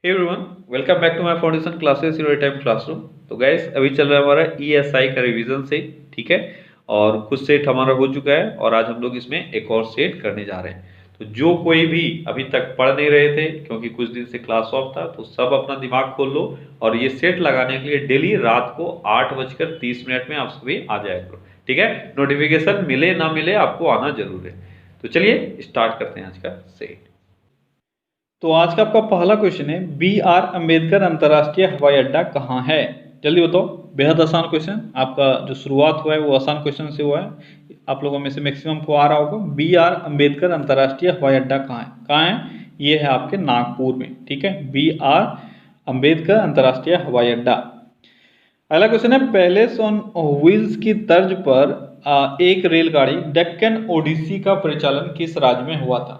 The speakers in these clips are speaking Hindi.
Hey everyone, welcome back to my foundation classes your time classroom. तो गाइस अभी चल रहा है हमारा ईएसआई का रिवीजन से, ठीक है। और कुछ सेट हमारा हो चुका है और आज हम लोग इसमें एक और सेट करने जा रहे हैं। तो जो कोई भी अभी तक पढ़ नहीं रहे थे क्योंकि कुछ दिन से क्लास ऑफ था, तो सब अपना दिमाग खोल लो और ये सेट लगाने के लिए डेली रात को 8:30 में आप सभी आ जाया करो, ठीक है। नोटिफिकेशन मिले ना मिले आपको आना जरूर है। तो चलिए स्टार्ट करते हैं आज का सेट। तो आज का आपका पहला क्वेश्चन है, BR अम्बेडकर अंतर्राष्ट्रीय हवाई अड्डा कहाँ है? जल्दी बताओ। बेहद आसान क्वेश्चन, आपका जो शुरुआत हुआ है वो आसान क्वेश्चन से हुआ है। आप लोगों में से मैक्सिमम को आ रहा होगा। BR अम्बेडकर अंतर्राष्ट्रीय हवाई अड्डा कहाँ है? कहाँ है? ये है आपके नागपुर में, ठीक है। BR अम्बेडकर अंतर्राष्ट्रीय हवाई अड्डा। अगला क्वेश्चन है, पैलेस ऑन व्हील्स की तर्ज पर एक रेलगाड़ी डेक्कन ओडिसी का परिचालन किस राज्य में हुआ था?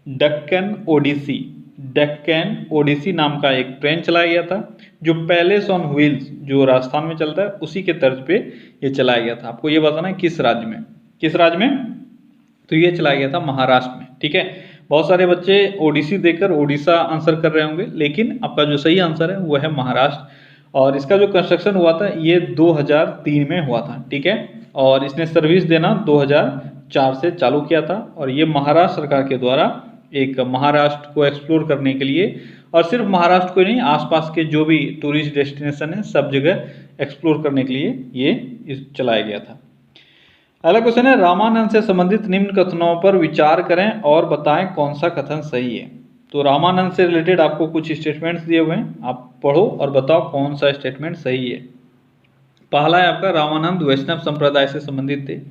डेक्कन ओडिसी नाम का एक ट्रेन चलाया गया था, जो पैलेस ऑन व्हील्स जो राजस्थान में चलता है उसी के तर्ज पे ये चलाया गया था। आपको ये बताना है किस राज्य में, किस राज्य में? तो ये चलाया गया था महाराष्ट्र में, ठीक है। बहुत सारे बच्चे ओडिसी देकर ओडिशा आंसर कर रहे होंगे, लेकिन आपका जो सही आंसर है वो है महाराष्ट्र। और इसका जो कंस्ट्रक्शन हुआ था ये 2003 में हुआ था, ठीक है। और इसने सर्विस देना 2004 से चालू किया था। और ये महाराष्ट्र सरकार के द्वारा एक महाराष्ट्र को एक्सप्लोर करने के लिए, और सिर्फ महाराष्ट्र को ही नहीं, आसपास के जो भी टूरिस्ट डेस्टिनेशन है सब जगह एक्सप्लोर करने के लिए ये चलाया गया था। अगला क्वेश्चन है, रामानंद से संबंधित निम्न कथनों पर विचार करें और बताएं कौन सा कथन सही है। तो रामानंद से रिलेटेड आपको कुछ स्टेटमेंट्स दिए हुए हैं, आप पढ़ो और बताओ कौन सा स्टेटमेंट सही है। पहला है आपका, रामानंद वैष्णव संप्रदाय से संबंधित थे।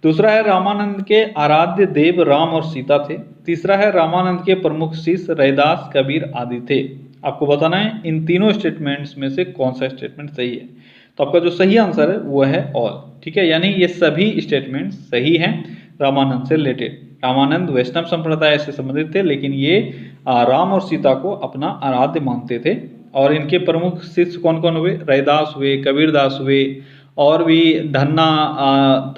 दूसरा है, रामानंद के आराध्य देव राम और सीता थे। तीसरा है, रामानंद के प्रमुख शिष्य रैदास, कबीर आदि थे। आपको बताना है इन तीनों स्टेटमेंट्स में से कौन सा स्टेटमेंट सही है। तो आपका जो सही आंसर है वो है ऑल, ठीक है। यानी ये सभी स्टेटमेंट सही हैं रामानंद से रिलेटेड। रामानंद वैष्णव संप्रदाय से संबंधित थे, लेकिन ये राम और सीता को अपना आराध्य मानते थे। और इनके प्रमुख शिष्य कौन कौन हुए? रैदास हुए, कबीरदास हुए, और भी धन्ना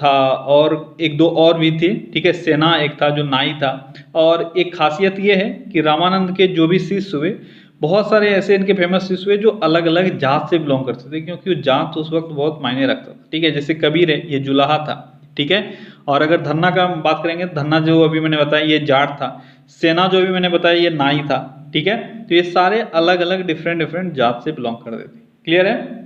था, और एक दो और भी थे, ठीक है। सेना एक था जो नाई था। और एक खासियत ये है कि रामानंद के जो भी शिष्य हुए, बहुत सारे ऐसे इनके फेमस शिष्य हुए जो अलग अलग जात से बिलोंग करते थे, क्योंकि जात उस वक्त बहुत मायने रखता था, ठीक है। जैसे कबीर है, ये जुलाहा था, ठीक है। और अगर धन्ना का बात करेंगे, धन्ना जो अभी मैंने बताया ये जाट था। सेना जो अभी मैंने बताया ये नाई था, ठीक है। तो ये सारे अलग अलग डिफरेंट जात से बिलोंग करते थे। क्लियर है?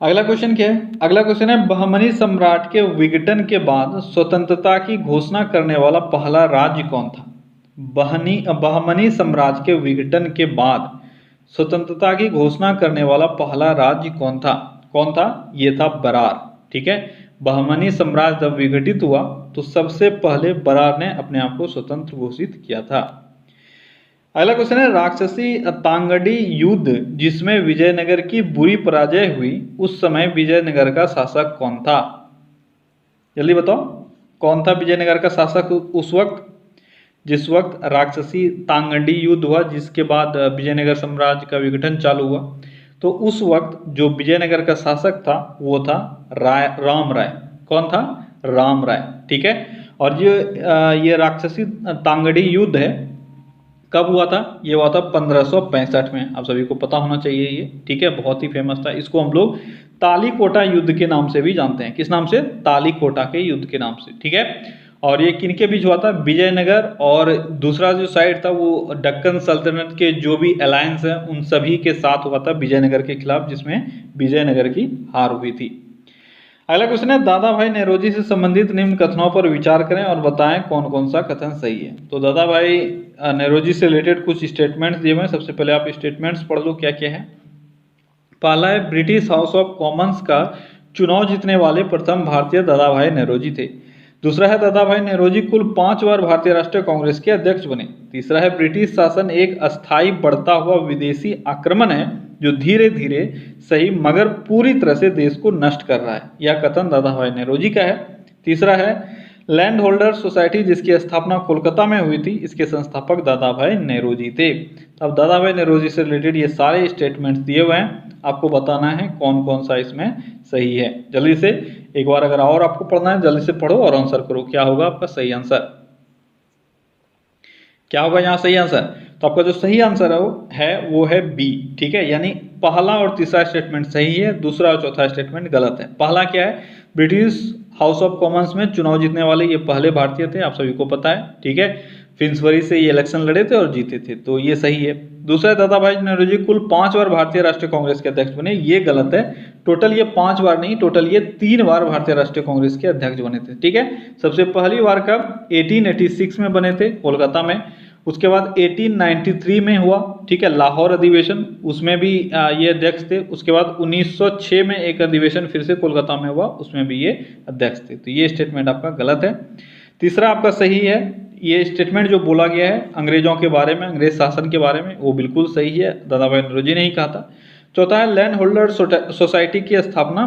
अगला क्वेश्चन क्या है? अगला क्वेश्चन है, बहमनी सम्राट के विघटन के बाद स्वतंत्रता की घोषणा करने वाला पहला राज्य कौन था? बहमनी साम्राज्य के विघटन के बाद स्वतंत्रता की घोषणा करने वाला पहला राज्य कौन था? कौन था? ये था बरार, ठीक है। बहमनी साम्राज्य जब विघटित हुआ तो सबसे पहले बरार ने अपने आप को स्वतंत्र घोषित किया था। अगला क्वेश्चन है, राक्षसी तांगडी युद्ध जिसमें विजयनगर की बुरी पराजय हुई, उस समय विजयनगर का शासक कौन था? जल्दी बताओ, कौन था विजयनगर का शासक उस वक्त, जिस वक्त राक्षसी तांगडी युद्ध हुआ, जिसके बाद विजयनगर साम्राज्य का विघटन चालू हुआ? तो उस वक्त जो विजयनगर का शासक था वो था राम राय। कौन था? राम राय, ठीक है। और ये राक्षसी तांगडी युद्ध है, कब हुआ था? ये हुआ था 1565 में। आप सभी को पता होना चाहिए ये, ठीक है। बहुत ही फेमस था। इसको हम लोग तालीकोटा युद्ध के नाम से भी जानते हैं। किस नाम से? तालीकोटा के युद्ध के नाम से, ठीक है। और ये किनके बीच हुआ था? विजयनगर और दूसरा जो साइड था वो दक्कन सल्तनत के जो भी अलायंस है उन सभी के साथ हुआ था विजयनगर के खिलाफ, जिसमें विजयनगर की हार हुई थी। अगला क्वेश्चन है, दादा भाई नेरोजी से संबंधित निम्न कथनों पर विचार करें और बताएं कौन कौन सा कथन सही है। तो दादा भाई नेरोजी से रिलेटेड कुछ स्टेटमेंट्स दिए हुए हैं। सबसे पहले आप स्टेटमेंट्स पढ़ लो क्या क्या है। पहला है, ब्रिटिश हाउस ऑफ कॉमन्स का चुनाव जीतने वाले प्रथम भारतीय दादा भाई नेरोजी थे। दूसरा है, दादा भाई नेरोजी कुल 5 बार भारतीय राष्ट्रीय कांग्रेस के अध्यक्ष बने। तीसरा है, ब्रिटिश शासन एक अस्थायी बढ़ता हुआ विदेशी आक्रमण है जो धीरे धीरे सही मगर पूरी तरह से देश को नष्ट कर रहा है। यह कथन दादा भाई नेरोजी का है। तीसरा है, लैंड होल्डर सोसाइटी जिसकी स्थापना कोलकाता में हुई थी, इसके संस्थापक दादा भाई नेरोजी थे। अब दादा भाई नेरोजी से रिलेटेड ये सारे स्टेटमेंट्स दिए हुए हैं, आपको बताना है कौन कौन सा इसमें सही है। जल्दी से एक बार अगर और आपको पढ़ना है जल्दी से पढ़ो और आंसर करो। क्या होगा आपका सही आंसर? क्या होगा यहाँ सही आंसर? तो आपका जो सही आंसर है वो है बी, ठीक है। यानी पहला और तीसरा स्टेटमेंट सही है, दूसरा और चौथा स्टेटमेंट गलत है। पहला क्या है, ब्रिटिश हाउस ऑफ कॉमन्स में चुनाव जीतने वाले ये पहले भारतीय थे, आप सभी को पता है, ठीक है। फिन्सबरी से ये इलेक्शन लड़े थे और जीते थे, तो ये सही है। दूसरा, दादा भाई नौरोजी कुल 5 बार भारतीय राष्ट्रीय कांग्रेस के अध्यक्ष बने, ये गलत है। टोटल ये 5 बार नहीं, टोटल ये 3 बार भारतीय राष्ट्रीय कांग्रेस के अध्यक्ष बने थे, ठीक है। सबसे पहली बार कब, 1886 में बने थे कोलकाता में। उसके बाद 1893 में हुआ, ठीक है, लाहौर अधिवेशन, उसमें भी ये अध्यक्ष थे। उसके बाद 1906 में एक अधिवेशन फिर से कोलकाता में हुआ, उसमें भी ये अध्यक्ष थे। तो ये स्टेटमेंट आपका गलत है। तीसरा आपका सही है, ये स्टेटमेंट जो बोला गया है अंग्रेजों के बारे में, अंग्रेज शासन के बारे में, वो बिल्कुल सही है, दादा भाई नौरोजी ने ही कहा था। चौथा है, लैंड होल्डर सोसाइटी की स्थापना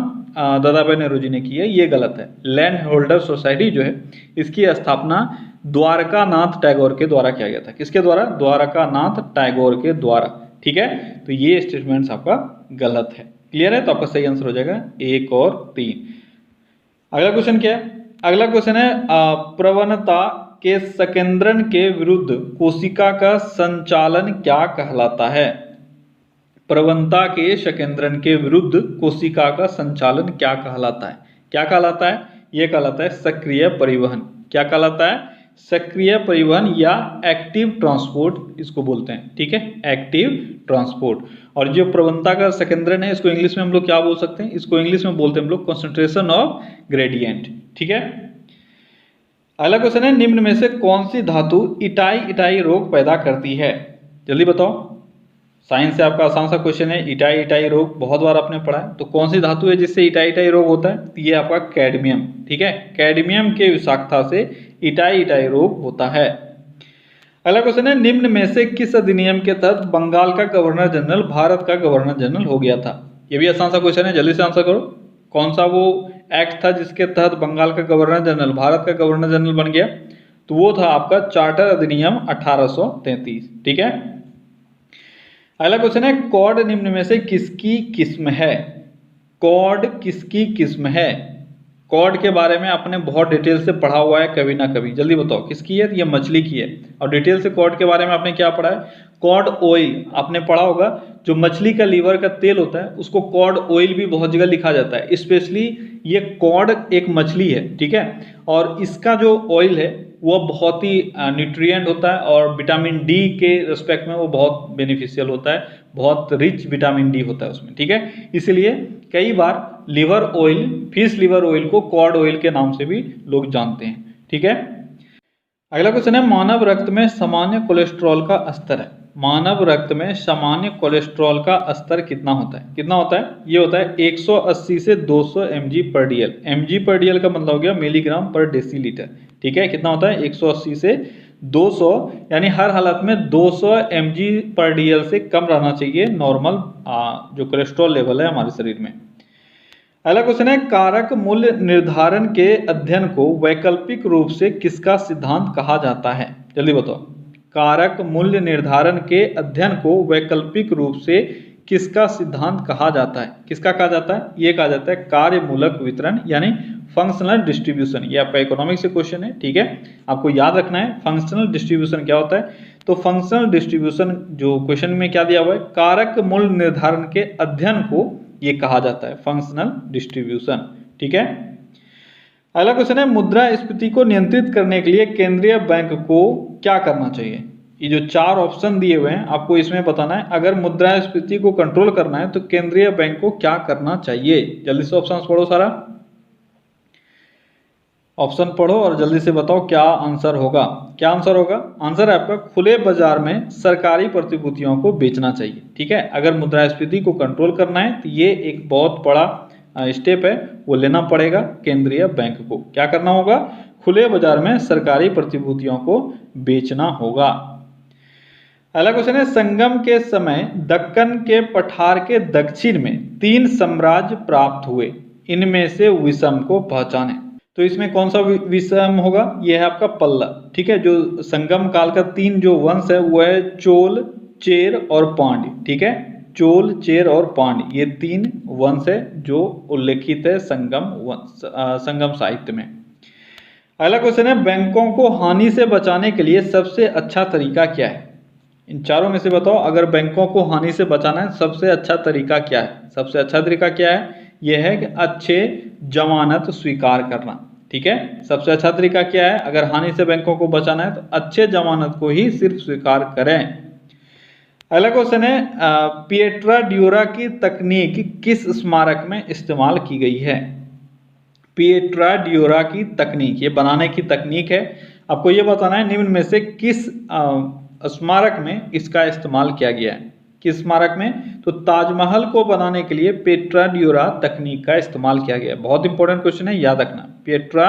दादा भाई नौरोजी ने की है, ये गलत है। लैंड होल्डर सोसाइटी जो है इसकी स्थापना द्वारकानाथ टैगोर के द्वारा किया गया था। किसके द्वारा, द्वारकानाथ टैगोर के द्वारा, ठीक है। तो ये स्टेटमेंट आपका गलत है। क्लियर है, तो आपका सही आंसर हो जाएगा 1 और 3। अगला क्वेश्चन क्या है, अगला क्वेश्चन है प्रवणता के संकेंद्रण के विरुद्ध कोशिका का संचालन क्या कहलाता है। प्रवणता के संकेंद्रण के विरुद्ध कोशिका का संचालन क्या कहलाता है, क्या कहलाता है, यह कहलाता है सक्रिय परिवहन। क्या कहलाता है, सक्रिय परिवहन या एक्टिव ट्रांसपोर्ट इसको बोलते हैं, ठीक है, एक्टिव ट्रांसपोर्ट। और जो प्रवणता का संकेंद्रण है इसको इंग्लिश में हम लोग क्या बोल सकते हैं, इसको इंग्लिश में बोलते हैं हम लोग कंसंट्रेशन ऑफ ग्रेडियंट, ठीक है। अगला क्वेश्चन है, निम्न में से कौन सी धातु इटाई इटाई रोग पैदा करती है, जल्दी बताओ। साइंस से आपका आसान सा क्वेश्चन है, इटाई इटाई रोग बहुत बार आपने पढ़ा है, तो कौन सी धातु है जिससे इटाई इटाई रोग होता है, तो ये आपका कैडमियम, ठीक है। कैडमियम के विषाक्तता से इटाई इटाई रोग होता है। अगला क्वेश्चन है, निम्न में से किस अधिनियम के तहत बंगाल का गवर्नर जनरल भारत का गवर्नर जनरल हो गया था। ये भी आसान सा क्वेश्चन है, जल्दी से आंसर करो। कौन सा वो एक्ट था जिसके तहत बंगाल का गवर्नर जनरल भारत का गवर्नर जनरल बन गया, तो वो था आपका चार्टर अधिनियम 1833, ठीक है। अगला क्वेश्चन है, कॉर्ड निम्न में से किसकी किस्म है, कॉर्ड किसकी किस्म है। कॉर्ड के बारे में आपने बहुत डिटेल से पढ़ा हुआ है कभी ना कभी, जल्दी बताओ किसकी है, ये मछली की है। और डिटेल से कॉर्ड के बारे में आपने क्या पढ़ा है, कॉर्ड ऑयल आपने पढ़ा होगा, जो मछली का लीवर का तेल होता है उसको कॉर्ड ऑयल भी बहुत जगह लिखा जाता है। स्पेशली ये कॉर्ड एक मछली है, ठीक है, और इसका जो ऑयल है वो बहुत ही न्यूट्रिएंट होता है और विटामिन डी के रिस्पेक्ट में वो बहुत बेनिफिशियल होता है, बहुत रिच विटामिन डी होता है उसमें, ठीक है। इसलिए कई बार liver oil, fish liver oil को कॉर्ड ऑयल के नाम से भी लोग जानते हैं, ठीक है। अगला क्वेश्चन है, मानव रक्त में सामान्य कोलेस्ट्रॉल का स्तर है, मानव रक्त में सामान्य कोलेस्ट्रॉल का स्तर कितना होता है, कितना होता है, ये होता है 180 से 200 mg/dl। mg/dl का मतलब हो गया मिलीग्राम पर डेसीलीटर, ठीक है। कितना होता है, 180 से 200, यानी हर हालत में 200 mg/dl से कम रहना चाहिए नॉर्मल जो कोलेस्ट्रॉल लेवल है हमारे शरीर में। अगला क्वेश्चन है, कारक मूल्य निर्धारण के अध्ययन को वैकल्पिक रूप से किसका सिद्धांत कहा जाता है, जल्दी बताओ। कारक मूल्य निर्धारण के अध्ययन को वैकल्पिक रूप से किसका सिद्धांत कहा जाता है, किसका कहा जाता है, ये कहा जाता है कार्य मूलक वितरण यानी फंक्शनल डिस्ट्रीब्यूशन। ये आपका इकोनॉमिक्स से क्वेश्चन है, ठीक है, आपको याद रखना है फंक्शनल डिस्ट्रीब्यूशन क्या होता है। तो फंक्शनल डिस्ट्रीब्यूशन जो क्वेश्चन में क्या दिया हुआ है, कारक मूल्य निर्धारण के अध्ययन को ये कहा जाता है फंक्शनल डिस्ट्रीब्यूशन, ठीक है। अगला क्वेश्चन है, मुद्रास्फीति को नियंत्रित करने के लिए केंद्रीय बैंक को क्या करना चाहिए। ये जो 4 ऑप्शन दिए हुए हैं आपको इसमें बताना है, अगर मुद्रास्फीति को कंट्रोल करना है तो केंद्रीय बैंक को क्या करना चाहिए। जल्दी से ऑप्शन पढ़ो, सारा ऑप्शन पढ़ो और जल्दी से बताओ क्या आंसर होगा। क्या आंसर होगा, आंसर है आपका खुले बाजार में सरकारी प्रतिभूतियों को बेचना चाहिए, ठीक है। अगर मुद्रास्फीति को कंट्रोल करना है तो ये एक बहुत बड़ा स्टेप है, वो लेना पड़ेगा केंद्रीय बैंक को। क्या करना होगा, खुले बाजार में सरकारी प्रतिभूतियों को बेचना होगा। अगला क्वेश्चन है, संगम के समय दक्कन के पठार के दक्षिण में 3 साम्राज्य प्राप्त हुए, इनमें से विषम को पहचाने। तो इसमें कौन सा विषम होगा, यह है आपका पल्लव, ठीक है। जो संगम काल का 3 जो वंश है वो है चोल, चेर और पांड्य, ठीक है। चोल, चेर और पांड्य ये 3 वंश है जो उल्लेखित है संगम साहित्य में। अगला क्वेश्चन है, बैंकों को हानि से बचाने के लिए सबसे अच्छा तरीका क्या है। इन चारों में से बताओ, अगर बैंकों को हानि से बचाना है सबसे अच्छा तरीका क्या है? सबसे अच्छा तरीका क्या है? यह है कि अच्छे जमानत स्वीकार करना। ठीक है, सबसे अच्छा तरीका क्या है? अगर हानि से बैंकों को बचाना है तो अच्छे जमानत को ही सिर्फ स्वीकार करें। अगला क्वेश्चन है, पिएट्रा ड्यूरा की तकनीक किस स्मारक में इस्तेमाल की गई है? पिएट्रा ड्यूरा की तकनीक, ये बनाने की तकनीक है। आपको ये बताना है निम्न में से किस स्मारक में इसका इस्तेमाल किया गया है। किस स्मारक में? तो ताजमहल को बनाने के लिए पिएट्रा ड्यूरा तकनीक का इस्तेमाल किया गया है। बहुत इंपॉर्टेंट क्वेश्चन है, याद रखना। पिएट्रा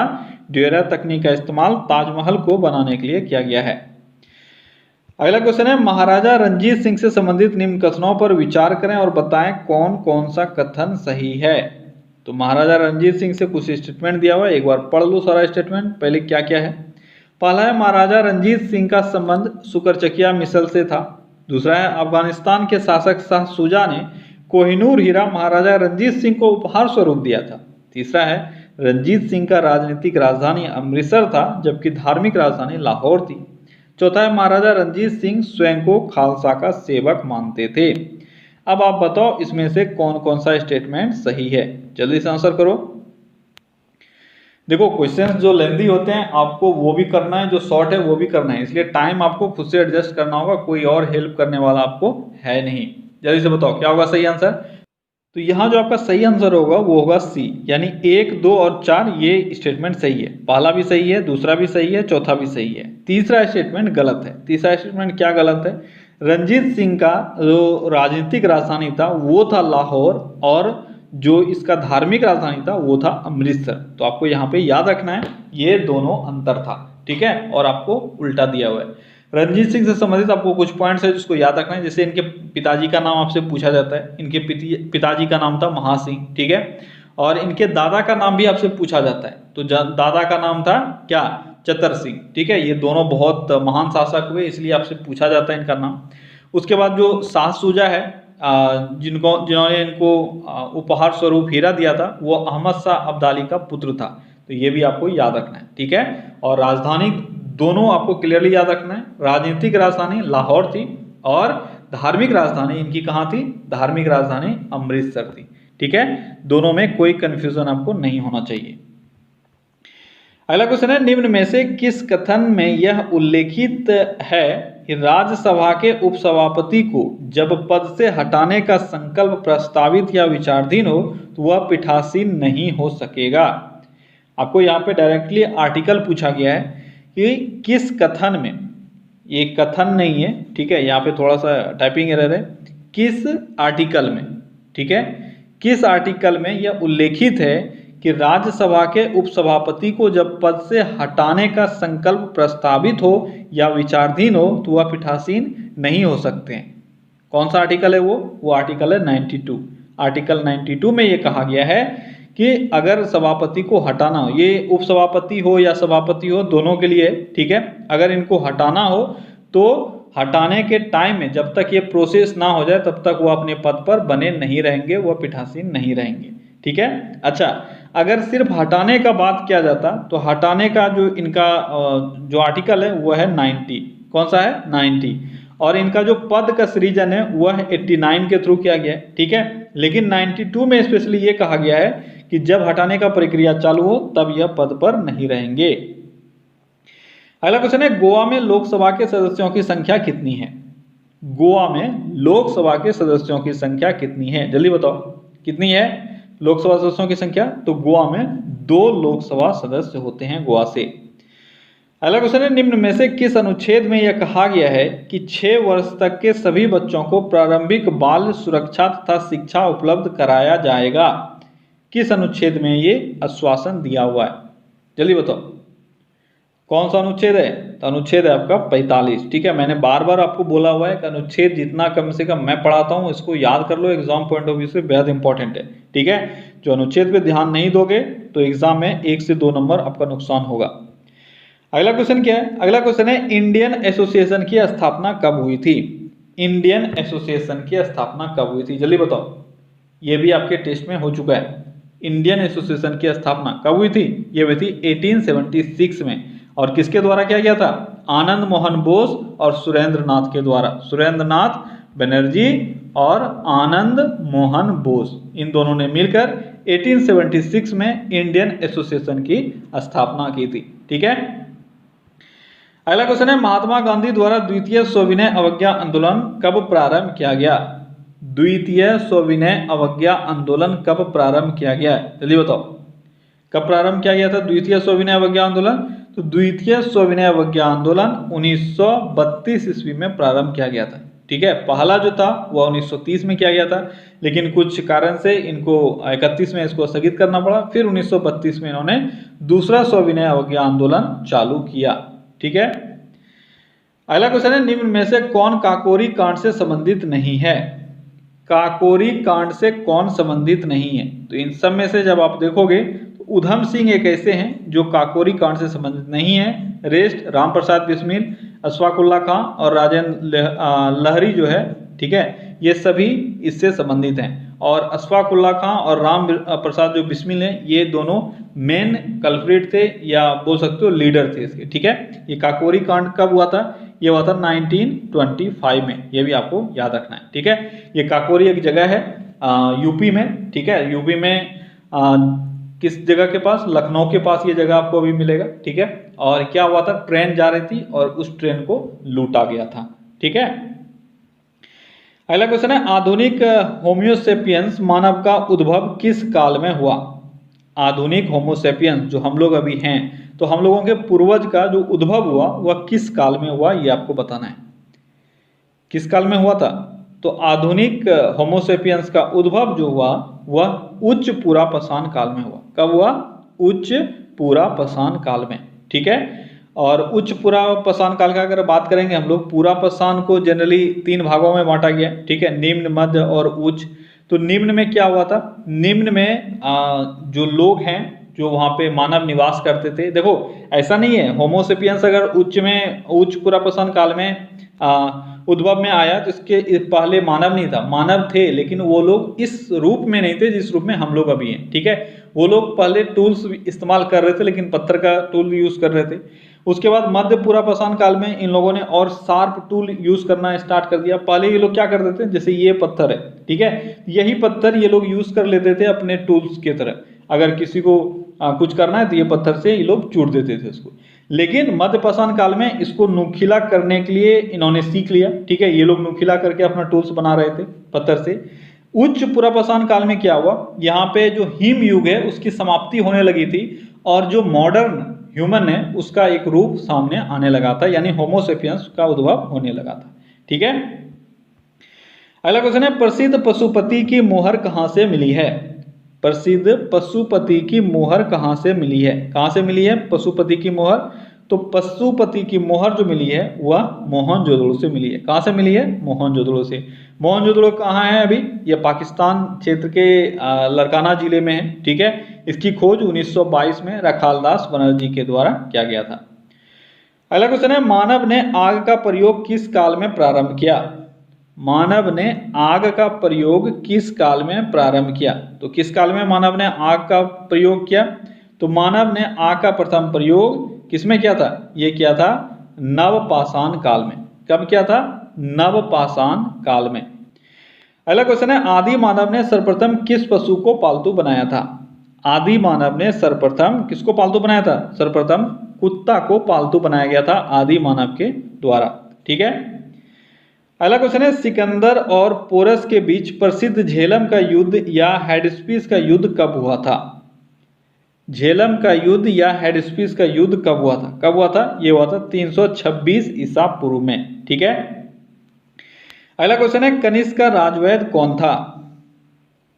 ड्यूरा तकनीक का इस्तेमाल ताजमहल को बनाने के लिए किया गया है। अगला क्वेश्चन है, महाराजा रंजीत सिंह से संबंधित निम्न कथनों पर विचार करें और बताएं कौन कौन सा कथन सही है। तो महाराजा रंजीत सिंह से कुछ स्टेटमेंट दिया हुआ है, एक बार पढ़ लो सारा स्टेटमेंट। पहले क्या क्या है? पहला है, महाराजा रंजीत सिंह का संबंध सुकरचकिया मिसल से था। दूसरा है, अफगानिस्तान के शासक शाह शुजा ने कोहिनूर हीरा महाराजा रंजीत सिंह को उपहार स्वरूप दिया था। तीसरा है, रंजीत सिंह का राजनीतिक राजधानी अमृतसर था जबकि धार्मिक राजधानी लाहौर थी। चौथा है, महाराजा रंजीत सिंह स्वयं को खालसा का सेवक मानते थे। अब आप बताओ इसमें से कौन कौन सा स्टेटमेंट सही है? जल्दी से आंसर करो। देखो, क्वेश्चंस जो लेंदी होते हैं आपको वो भी करना है, जो शॉर्ट है वो भी करना है, इसलिए टाइम आपको खुद से एडजस्ट करना होगा, कोई और हेल्प करने वाला आपको है नहीं। जल्दी से बताओ क्या होगा सही आंसर? तो यहाँ जो आपका सही आंसर होगा वो होगा सी, यानी 1, 2 और 4 ये स्टेटमेंट सही है। पहला भी सही है, दूसरा भी सही है, चौथा भी सही है। तीसरा स्टेटमेंट गलत है। तीसरा स्टेटमेंट क्या गलत है? रंजीत सिंह का जो राजनीतिक राजधानी था वो था लाहौर और जो इसका धार्मिक राजधानी था वो था अमृतसर। तो आपको यहाँ पे याद रखना है ये दोनों अंतर था। ठीक है, और आपको उल्टा दिया हुआ है। रंजीत सिंह से संबंधित आपको कुछ पॉइंट्स है जिसको याद रखना है, जैसे इनके पिताजी का नाम आपसे पूछा जाता है। इनके पिताजी का नाम था महासिंह। ठीक है, और इनके दादा का नाम भी आपसे पूछा जाता है। तो दादा का नाम था क्या? चतर सिंह। ठीक है, ये दोनों बहुत महान शासक हुए इसलिए आपसे पूछा जाता है इनका नाम। उसके बाद जो शाह शुजा है जिन्होंने इनको उपहार स्वरूप हीरा दिया था वो अहमद शाह अब्दाली का पुत्र था। तो ये भी आपको याद रखना है। ठीक है, और राजधानी दोनों आपको क्लियरली याद रखना है। राजनीतिक राजधानी लाहौर थी और धार्मिक राजधानी इनकी कहाँ थी? धार्मिक राजधानी अमृतसर थी। ठीक है, दोनों में कोई कंफ्यूजन आपको नहीं होना चाहिए। अगला क्वेश्चन है, निम्न में से किस कथन में यह उल्लेखित है कि राज्यसभा के उपसभापति को जब पद से हटाने का संकल्प प्रस्तावित या विचाराधीन हो तो वह पीठासीन नहीं हो सकेगा? आपको यहाँ पे डायरेक्टली आर्टिकल पूछा गया है कि किस कथन में, ये कथन नहीं है। ठीक है, यहाँ पे थोड़ा सा टाइपिंग एरर है। किस आर्टिकल में, ठीक है, किस आर्टिकल में यह उल्लेखित है कि राज्यसभा के उपसभापति को जब पद से हटाने का संकल्प प्रस्तावित हो या विचाराधीन हो तो वह पीठासीन नहीं हो सकते हैं। कौन सा आर्टिकल है वो आर्टिकल है 92। आर्टिकल 92 में ये कहा गया है कि अगर सभापति को हटाना हो, ये उपसभापति हो या सभापति हो दोनों के लिए, ठीक है, अगर इनको हटाना हो तो हटाने के टाइम में जब तक ये प्रोसेस ना हो जाए तब तक वो अपने पद पर बने नहीं रहेंगे, वह पीठासीन नहीं रहेंगे। ठीक है, अच्छा, अगर सिर्फ हटाने का बात किया जाता तो हटाने का जो इनका जो आर्टिकल है वो है 90। कौन सा है? 90। और इनका जो पद का सृजन है वह 89 के थ्रू किया गया है। ठीक है, लेकिन 92 में स्पेशली ये कहा गया है कि जब हटाने का प्रक्रिया चालू हो तब यह पद पर नहीं रहेंगे। अगला क्वेश्चन है, गोवा में लोकसभा के सदस्यों की संख्या कितनी है? गोवा में लोकसभा के सदस्यों की संख्या कितनी है? जल्दी बताओ कितनी है लोकसभा सदस्यों की संख्या? तो गोवा में 2 लोकसभा सदस्य होते हैं गोवा से। अगला क्वेश्चन है, निम्न में से किस अनुच्छेद में यह कहा गया है कि 6 वर्ष तक के सभी बच्चों को प्रारंभिक बाल सुरक्षा तथा शिक्षा उपलब्ध कराया जाएगा? किस अनुच्छेद में ये आश्वासन दिया हुआ है? जल्दी बताओ कौन सा अनुच्छेद है? तो अनुच्छेद है आपका 45। ठीक है, मैंने बार बार आपको बोला हुआ है कि अनुच्छेद जितना कम से कम मैं पढ़ाता हूँ इसको याद कर लो, एग्जाम पॉइंट ऑफ व्यू से बेहद इंपॉर्टेंट है। ठीक है, जो अनुच्छेद पे ध्यान नहीं दोगे तो एग्जाम में 1 से 2 नंबर आपका नुकसान होगा। अगला क्वेश्चन क्या है? अगला क्वेश्चन है, इंडियन एसोसिएशन की स्थापना कब हुई थी? इंडियन एसोसिएशन की स्थापना कब हुई थी? जल्दी बताओ, ये भी आपके टेस्ट में हो चुका है। इंडियन एसोसिएशन की स्थापना कब हुई थी? ये हुई थी 1876 में। और किसके द्वारा किया गया था? आनंद मोहन बोस और सुरेंद्र नाथ के द्वारा। सुरेंद्र नाथ बनर्जी और आनंद मोहन बोस, इन दोनों ने मिलकर 1876 में इंडियन एसोसिएशन की स्थापना की थी। ठीक है। अगला क्वेश्चन है, महात्मा गांधी द्वारा द्वितीय सविनय अवज्ञा आंदोलन कब प्रारंभ किया गया? द्वितीय सविनय अवज्ञा आंदोलन कब प्रारंभ किया गया? जल्दी बताओ, कब प्रारंभ किया गया था द्वितीय सविनय अवज्ञा आंदोलन? तो द्वितीय सविनय अवज्ञा आंदोलन 1932 ईस्वी में प्रारंभ किया गया था। ठीक है। पहला जो था वह 1930 में किया गया था, लेकिन कुछ कारण से इनको 31 में इसको स्थगित करना पड़ा। फिर 1932 में इन्होंने दूसरा सविनय अवज्ञा आंदोलन चालू किया। ठीक है। अगला क्वेश्चन है, निम्न में से कौन काकोरी कांड से संबंधित नहीं है? काकोरी कांड से कौन संबंधित नहीं है? तो इन सब में से जब आप देखोगे तो उधम सिंह एक ऐसे हैं जो काकोरी कांड से संबंधित नहीं है। रेस्ट रामप्रसाद बिस्मिल, अशफाक उल्लाह खां और राजेंद्र लहरी जो है, ठीक है, ये सभी इससे संबंधित हैं। और अशफाक उल्लाह खां और राम प्रसाद जो बिस्मिल हैं, ये दोनों मेन कल्प्रिट थे या बोल सकते हो लीडर थे इसके। ठीक है। ये काकोरी कांड कब हुआ था? ये हुआ था 1925 में, ये भी आपको याद रखना है। ठीक है। ये काकोरी एक जगह है यूपी में। ठीक है। यूपी में किस जगह के पास? लखनऊ के पास ये जगह आपको अभी मिलेगा। ठीक है। और क्या हुआ था? ट्रेन जा रही थी और उस ट्रेन को लूटा गया था। ठीक है। अगला क्वेश्चन है, आधुनिक होम्योसेपियंस मानव का उद्भव किस काल में हुआ? आधुनिक होमोसेपियंस जो हम लोग अभी हैं, तो हम लोगों के पूर्वज का जो उद्भव हुआ वह किस काल में हुआ, ये आपको बताना है। किस काल में हुआ था? तो आधुनिक होमोसेपियंस का उद्भव जो हुआ वह उच्च पुरापाषाण काल में हुआ। कब हुआ? उच्च पुरापाषाण काल में। ठीक है। और उच्च पुरापाषाण काल का अगर बात करेंगे हम लोग, पुरापाषाण को जनरली 3 भागों में बांटा गया। ठीक है। निम्न, मध्य और उच्च। तो निम्न में क्या हुआ था? निम्न में जो लोग हैं जो वहाँ पे मानव निवास करते थे, देखो ऐसा नहीं है होमोसेपियंस अगर उच्च पुरापाषाण काल में उद्भव में आया तो इसके पहले मानव नहीं था। मानव थे, लेकिन वो लोग इस रूप में नहीं थे जिस रूप में हम लोग अभी हैं। ठीक है। वो लोग पहले टूल्स इस्तेमाल कर रहे थे, लेकिन पत्थर का टूल यूज कर रहे थे। उसके बाद मध्य पुरापाषाण काल में इन लोगों ने और शार्प टूल यूज करना स्टार्ट कर दिया। पहले ये लोग क्या करते थे, जैसे ये पत्थर है, ठीक है, यही पत्थर ये लोग यूज कर लेते थे अपने टूल्स की तरह। अगर किसी को कुछ करना है तो ये पत्थर से ये लोग चूड़ देते थे इसको। लेकिन मध्य पाषाण काल में इसको नुकीला करने के लिए इन्होंने सीख लिया। ठीक है। ये लोग नुकीला करके अपना टूल्स बना रहे थे पत्थर से। उच्च पुरापाषाण काल में क्या हुआ, यहाँ पे जो हिम युग है उसकी समाप्ति होने लगी थी और जो मॉडर्न ह्यूमन है उसका एक रूप सामने आने लगा था, यानी होमोसेपियंस का उद्भव होने लगा था। ठीक है। अगला क्वेश्चन है, प्रसिद्ध पशुपति की मोहर कहाँ से मिली है? प्रसिद्ध पशुपति की मोहर कहाँ से मिली है? कहाँ से मिली है पशुपति की मोहर? तो पशुपति की मोहर जो मिली है वह मोहनजोदड़ो से मिली है। कहाँ से मिली है? मोहनजोदड़ो से। मोहनजोदड़ो कहाँ है अभी? यह पाकिस्तान क्षेत्र के लरकाना जिले में है। ठीक है। इसकी खोज 1922 में रखालदास बनर्जी के द्वारा किया गया था। अगला क्वेश्चन है, मानव ने आग का प्रयोग किस काल में प्रारंभ किया? मानव ने आग का प्रयोग किस काल में प्रारंभ किया? तो किस काल में मानव ने आग का प्रयोग किया? तो मानव ने आग का प्रथम प्रयोग किसमें किया था? ये किया था नवपाषाण काल में। कब किया था? नवपाषाण काल में। अगला क्वेश्चन है, आदि मानव ने सर्वप्रथम किस पशु को पालतू बनाया था? आदि मानव ने सर्वप्रथम किसको पालतू बनाया था? सर्वप्रथम कुत्ता को पालतू बनाया गया था आदि मानव के द्वारा। ठीक है। अगला क्वेश्चन है, सिकंदर और पोरस के बीच प्रसिद्ध झेलम का युद्ध या हेडस्पीस का युद्ध कब हुआ था? झेलम का युद्ध या हेडस्पीस का युद्ध कब हुआ था? कब हुआ था? ये हुआ था 326 ईसा पूर्व में। ठीक है। अगला क्वेश्चन है, कनिष्क का राजवैद कौन था?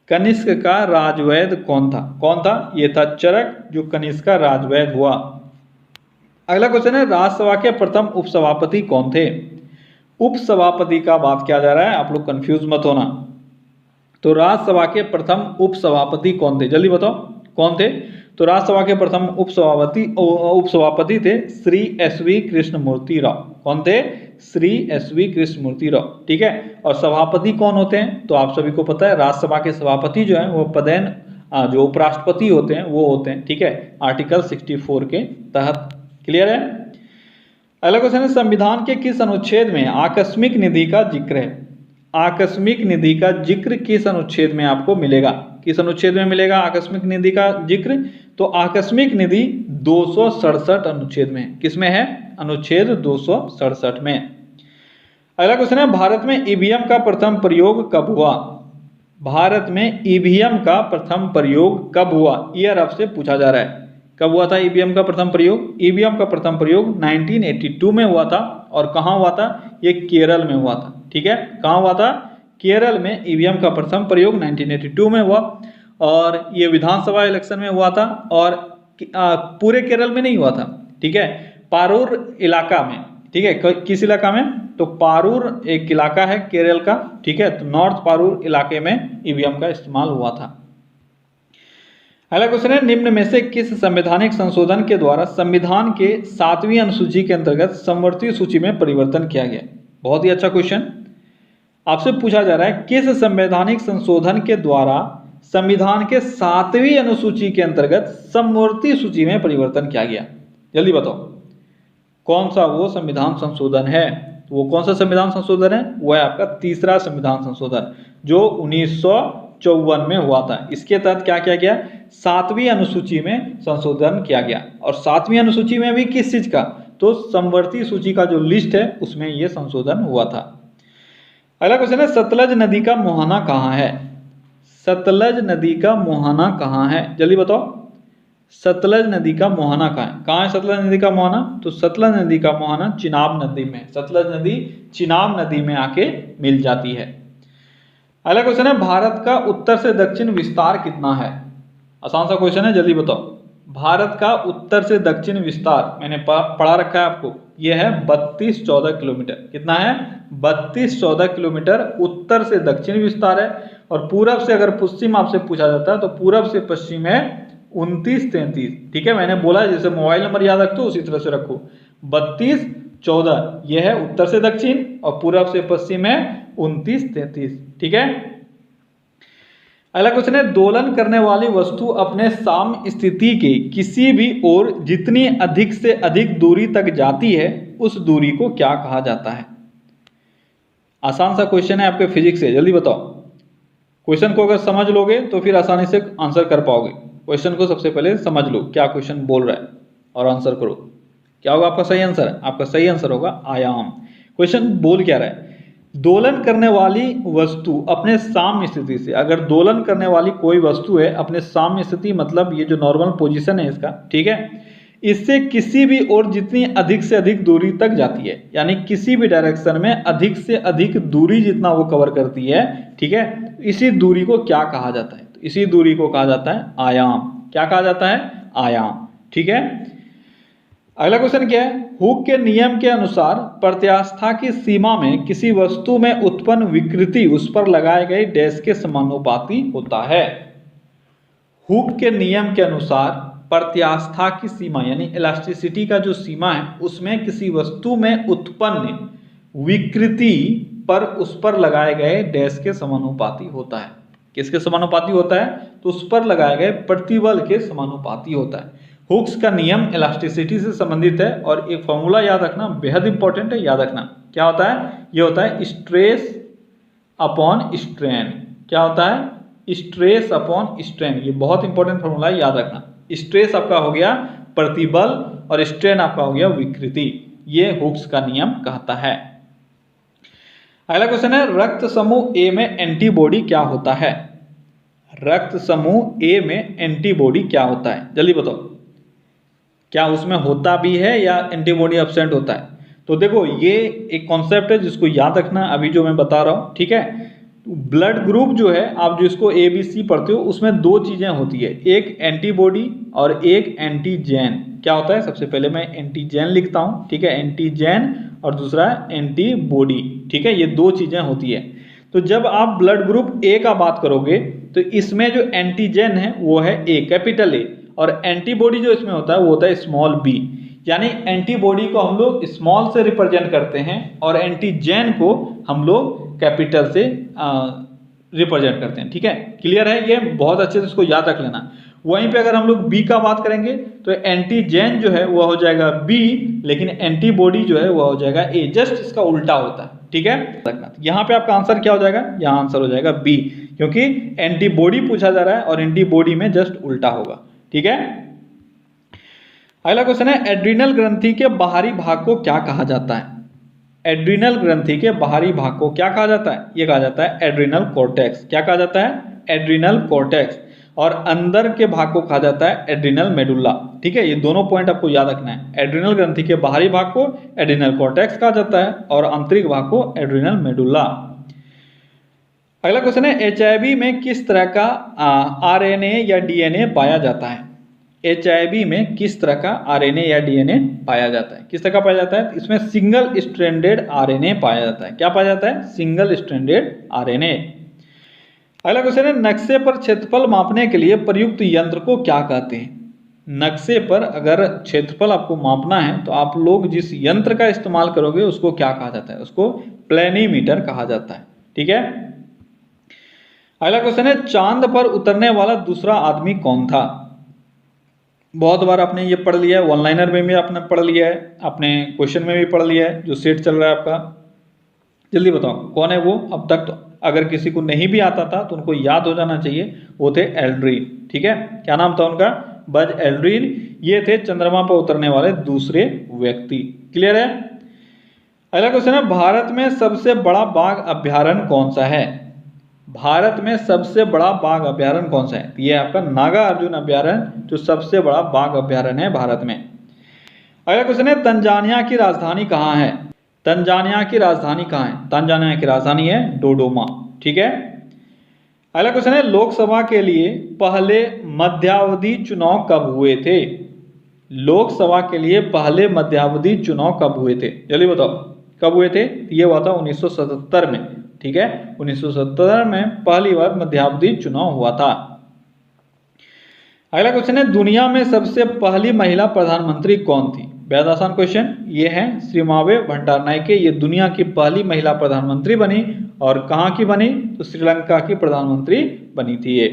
कनिष्क का राजवैद कौन था? कौन था? ये था चरक, जो कनिष्क का राजवैद हुआ। अगला क्वेश्चन है, राज्यसभा के प्रथम उपसभापति कौन थे? उपसभापति का बात किया जा रहा है, आप लोग कंफ्यूज मत होना। तो राज्यसभा के प्रथम उपसभापति कौन थे? जल्दी बताओ कौन थे? तो राज्यसभा के प्रथम उपसभापति थे श्री SV कृष्णमूर्ति राव। कौन थे? श्री SV कृष्णमूर्ति राव। ठीक है। और सभापति कौन होते हैं? तो आप सभी को पता है, राज्यसभा के सभापति जो हैं वो पदेन जो उपराष्ट्रपति होते हैं वो होते हैं। ठीक है। आर्टिकल 64 के तहत। क्लियर है? अगला क्वेश्चन है, संविधान के किस अनुच्छेद में आकस्मिक निधि का जिक्र है? आकस्मिक निधि का जिक्र किस अनुच्छेद में आपको मिलेगा? किस अनुच्छेद में मिलेगा आकस्मिक निधि का जिक्र? तो आकस्मिक निधि 267 अनुच्छेद में। किसमें है? अनुच्छेद 267 में। अगला क्वेश्चन है, भारत में ईवीएम का प्रथम प्रयोग कब हुआ? भारत में ईवीएम का प्रथम प्रयोग कब हुआ? ईयर आपसे पूछा जा रहा है, कब हुआ था ईवीएम का प्रथम प्रयोग? ईवीएम का प्रथम प्रयोग 1982 में हुआ था। और कहाँ हुआ था? ये केरल में हुआ था। ठीक है, कहाँ हुआ था? केरल में ईवीएम का प्रथम प्रयोग 1982 में हुआ। और ये विधानसभा इलेक्शन में हुआ था, और पूरे केरल में नहीं हुआ था। ठीक है, पारूर इलाका में। ठीक है, किस इलाका में? तो पारूर एक इलाका है केरल का। ठीक है, तो नॉर्थ पारूर इलाके में ईवीएम का इस्तेमाल हुआ था। अगला क्वेश्चन है, निम्न में से किस संवैधानिक संशोधन के द्वारा संविधान के 7वीं अनुसूची के अंतर्गत समवर्ती सूची में परिवर्तन किया गया? बहुत ही अच्छा क्वेश्चन आपसे पूछा जा रहा है, किस संवैधानिक संशोधन के द्वारा संविधान के 7वीं अनुसूची के अंतर्गत समवर्ती सूची में परिवर्तन किया गया? जल्दी बताओ कौन सा वो संविधान संशोधन है? वो कौन सा संविधान संशोधन है? वो है आपका तीसरा संविधान संशोधन, जो 1954 में हुआ था। इसके तहत क्या किया गया? 7वीं अनुसूची में संशोधन किया गया। और 7वीं अनुसूची में भी किस चीज का? तो समवर्ती सूची का जो लिस्ट है उसमें ये संशोधन हुआ था। अगला क्वेश्चन है, सतलज नदी का मुहाना कहाँ है? सतलज नदी का मुहाना कहाँ है? जल्दी बताओ, सतलज नदी का मुहाना कहाँ है? कहाँ है सतलज नदी का मुहाना? तो सतलज नदी का मुहाना चिनाब नदी में। सतलज नदी चिनाब नदी में आके मिल जाती है। अगला क्वेश्चन है, भारत का उत्तर से दक्षिण विस्तार कितना है? आसान सा क्वेश्चन है, जल्दी बताओ। भारत का उत्तर से दक्षिण विस्तार मैंने पढ़ा रखा है आपको, यह है 32-14 किलोमीटर। कितना है? 32-14 किलोमीटर उत्तर से दक्षिण विस्तार है। और पूरब से अगर पश्चिम आपसे पूछा जाता है तो पूरब से पश्चिम है 29-33। ठीक है, मैंने बोला जैसे मोबाइल नंबर याद रखते हो उसी तरह से रखो। 32-14 यह है उत्तर से दक्षिण, और पूरब से पश्चिम है 29-33। ठीक है। अगला क्वेश्चन है, दोलन करने वाली वस्तु अपने साम्य स्थिति के किसी भी ओर जितनी अधिक से अधिक दूरी तक जाती है उस दूरी को क्या कहा जाता है? आसान सा क्वेश्चन है आपके फिजिक्स से, जल्दी बताओ। क्वेश्चन को अगर समझ लोगे तो फिर आसानी से आंसर कर पाओगे। क्वेश्चन को सबसे पहले समझ लो क्या क्वेश्चन बोल रहा है और आंसर करो। क्या होगा आपका सही आंसर? आपका सही आंसर होगा आयाम। क्वेश्चन बोल क्या रहा है? दोलन करने वाली वस्तु अपने साम्य स्थिति से, अगर दोलन करने वाली कोई वस्तु है अपने साम्य स्थिति मतलब ये जो नॉर्मल पोजीशन है इसका, ठीक है, इससे किसी भी ओर जितनी अधिक से अधिक दूरी तक जाती है, यानी किसी भी डायरेक्शन में अधिक से अधिक दूरी जितना वो कवर करती है, ठीक है, इसी दूरी को क्या कहा जाता है? तो इसी दूरी को कहा जाता है आयाम। क्या कहा जाता है? आयाम। ठीक है। अगला क्वेश्चन क्या है? हुक के नियम के अनुसार प्रत्यास्था की सीमा में किसी वस्तु में उत्पन्न विकृति उस पर लगाए गए डैश के समानुपाती होता है। हुक के नियम के अनुसार प्रत्यास्था की सीमा यानी इलास्टिसिटी का जो सीमा है उसमें किसी वस्तु में उत्पन्न विकृति पर उस पर लगाए गए डैश के समानुपाती होता है। किसके समानुपाती होता है? तो उस पर लगाए गए प्रतिबल के समानुपाती होता है। हुक्स का नियम इलास्टिसिटी से संबंधित है और एक फॉर्मूला याद रखना बेहद इंपॉर्टेंट है, याद रखना। क्या होता है? ये होता है स्ट्रेस अपॉन स्ट्रेन। क्या होता है? Stress upon strain. ये बहुत इंपॉर्टेंट फॉर्मूला है, याद रखना। स्ट्रेस आपका हो गया प्रतिबल और स्ट्रेन आपका हो गया विकृति। ये हुक्स का नियम कहता है। अगला क्वेश्चन है, रक्त समूह ए में एंटीबॉडी क्या होता है? रक्त समूह ए में एंटीबॉडी क्या होता है? जल्दी बताओ। क्या उसमें होता भी है या एंटीबॉडी एब्सेंट होता है? तो देखो ये एक कॉन्सेप्ट है जिसको याद रखना अभी जो मैं बता रहा हूँ, ठीक है। ब्लड ग्रुप जो है आप जिसको ABC पढ़ते हो उसमें दो चीजें होती है, एक एंटीबॉडी और एक एंटीजेन। क्या होता है? सबसे पहले मैं एंटीजेन लिखता हूँ, ठीक है, एंटीजेन, और दूसरा एंटीबॉडी, ठीक है, ये दो चीजें होती है। तो जब आप ब्लड ग्रुप A का बात करोगे तो इसमें जो एंटीजेन है वो है A, कैपिटल A, और एंटीबॉडी जो इसमें होता है वो होता है स्मॉल b। यानी एंटीबॉडी को हम लोग स्मॉल से रिप्रेजेंट करते हैं और एंटीजेन को हम लोग कैपिटल से रिप्रेजेंट करते हैं। ठीक है, क्लियर है? ये बहुत अच्छे से इसको याद रख लेना। वहीं पे अगर हम लोग बी का बात करेंगे तो एंटीजेन जो है वह हो जाएगा बी, लेकिन एंटीबॉडी जो है वह हो जाएगा ए। जस्ट इसका उल्टा होता है, ठीक है। यहाँ पे आपका आंसर क्या हो जाएगा, यहाँ आंसर हो जाएगा बी, क्योंकि एंटीबॉडी पूछा जा रहा है और एंटीबॉडी में जस्ट उल्टा होगा, ठीक है। अगला क्वेश्चन है, एड्रीनल ग्रंथि के बाहरी भाग को क्या कहा जाता है। एड्रीनल ग्रंथि के बाहरी भाग को क्या कहा जाता है, ये कहा जाता है एड्रीनल कॉर्टेक्स। क्या कहा जाता है, एड्रीनल कॉर्टेक्स। और अंदर के भाग को कहा जाता है एड्रीनल मेडुल्ला, ठीक है। ये दोनों पॉइंट आपको याद रखना है। एड्रीनल ग्रंथि के बाहरी भाग को एड्रीनल कॉर्टेक्स कहा जाता है और आंतरिक भाग को एड्रीनल मेडुल्ला। अगला क्वेश्चन है, एचआईवी में किस तरह का आरएनए या डीएनए पाया जाता है। एचआईवी में किस तरह का आरएनए या डीएनए पाया जाता है, किस तरह का पाया जाता है। इसमें सिंगल स्ट्रैंडेड आरएनए पाया जाता है। क्या पाया जाता है, सिंगल स्ट्रैंडेड आरएनए। अगला क्वेश्चन है, नक्शे पर क्षेत्रफल मापने के लिए प्रयुक्त यंत्र को क्या कहते हैं। नक्शे पर अगर क्षेत्रफल आपको मापना है तो आप लोग जिस यंत्र का इस्तेमाल करोगे उसको क्या कहा जाता है, उसको प्लेनीमीटर कहा जाता है, ठीक है। अगला क्वेश्चन है, चांद पर उतरने वाला दूसरा आदमी कौन था। बहुत बार आपने ये पढ़ लिया है, वन लाइनर में भी आपने पढ़ लिया है, आपने क्वेश्चन में भी पढ़ लिया है, जो सेट चल रहा है आपका। जल्दी बताओ कौन है वो। अब तक तो अगर किसी को नहीं भी आता था तो उनको याद हो जाना चाहिए, वो थे एल्ड्रिन, ठीक है। क्या नाम था उनका, बज एल्ड्रिन। ये थे चंद्रमा पर उतरने वाले दूसरे व्यक्ति। क्लियर है। अगला क्वेश्चन है, भारत में सबसे बड़ा बाघ अभ्यारण्य कौन सा है। भारत में सबसे बड़ा बाघ अभ्यारण्य कौन सा है, ये आपका नागा अर्जुन अभ्यारण्य जो सबसे बड़ा बाघ अभ्यारण्य है भारत में। अगला क्वेश्चन है, तंजानिया की राजधानी कहाँ है। तंजानिया की राजधानी कहाँ है, तंजानिया की राजधानी है डोडोमा, ठीक है। अगला क्वेश्चन है, लोकसभा के लिए पहले मध्यावधि चुनाव कब हुए थे। लोकसभा के लिए पहले मध्यावधि चुनाव कब हुए थे, जल्दी बताओ कब हुए थे। ये हुआ था 1977 में, ठीक है। 1977 में पहली बार मध्यावधि चुनाव हुआ था। अगला क्वेश्चन है, दुनिया में सबसे पहली महिला प्रधानमंत्री कौन थी। बेहद आसान क्वेश्चन ये है, श्रीमावे भट्टारनायके। ये दुनिया की पहली महिला प्रधानमंत्री बनी और कहाँ की बनी, तो श्रीलंका की प्रधानमंत्री बनी थी ये।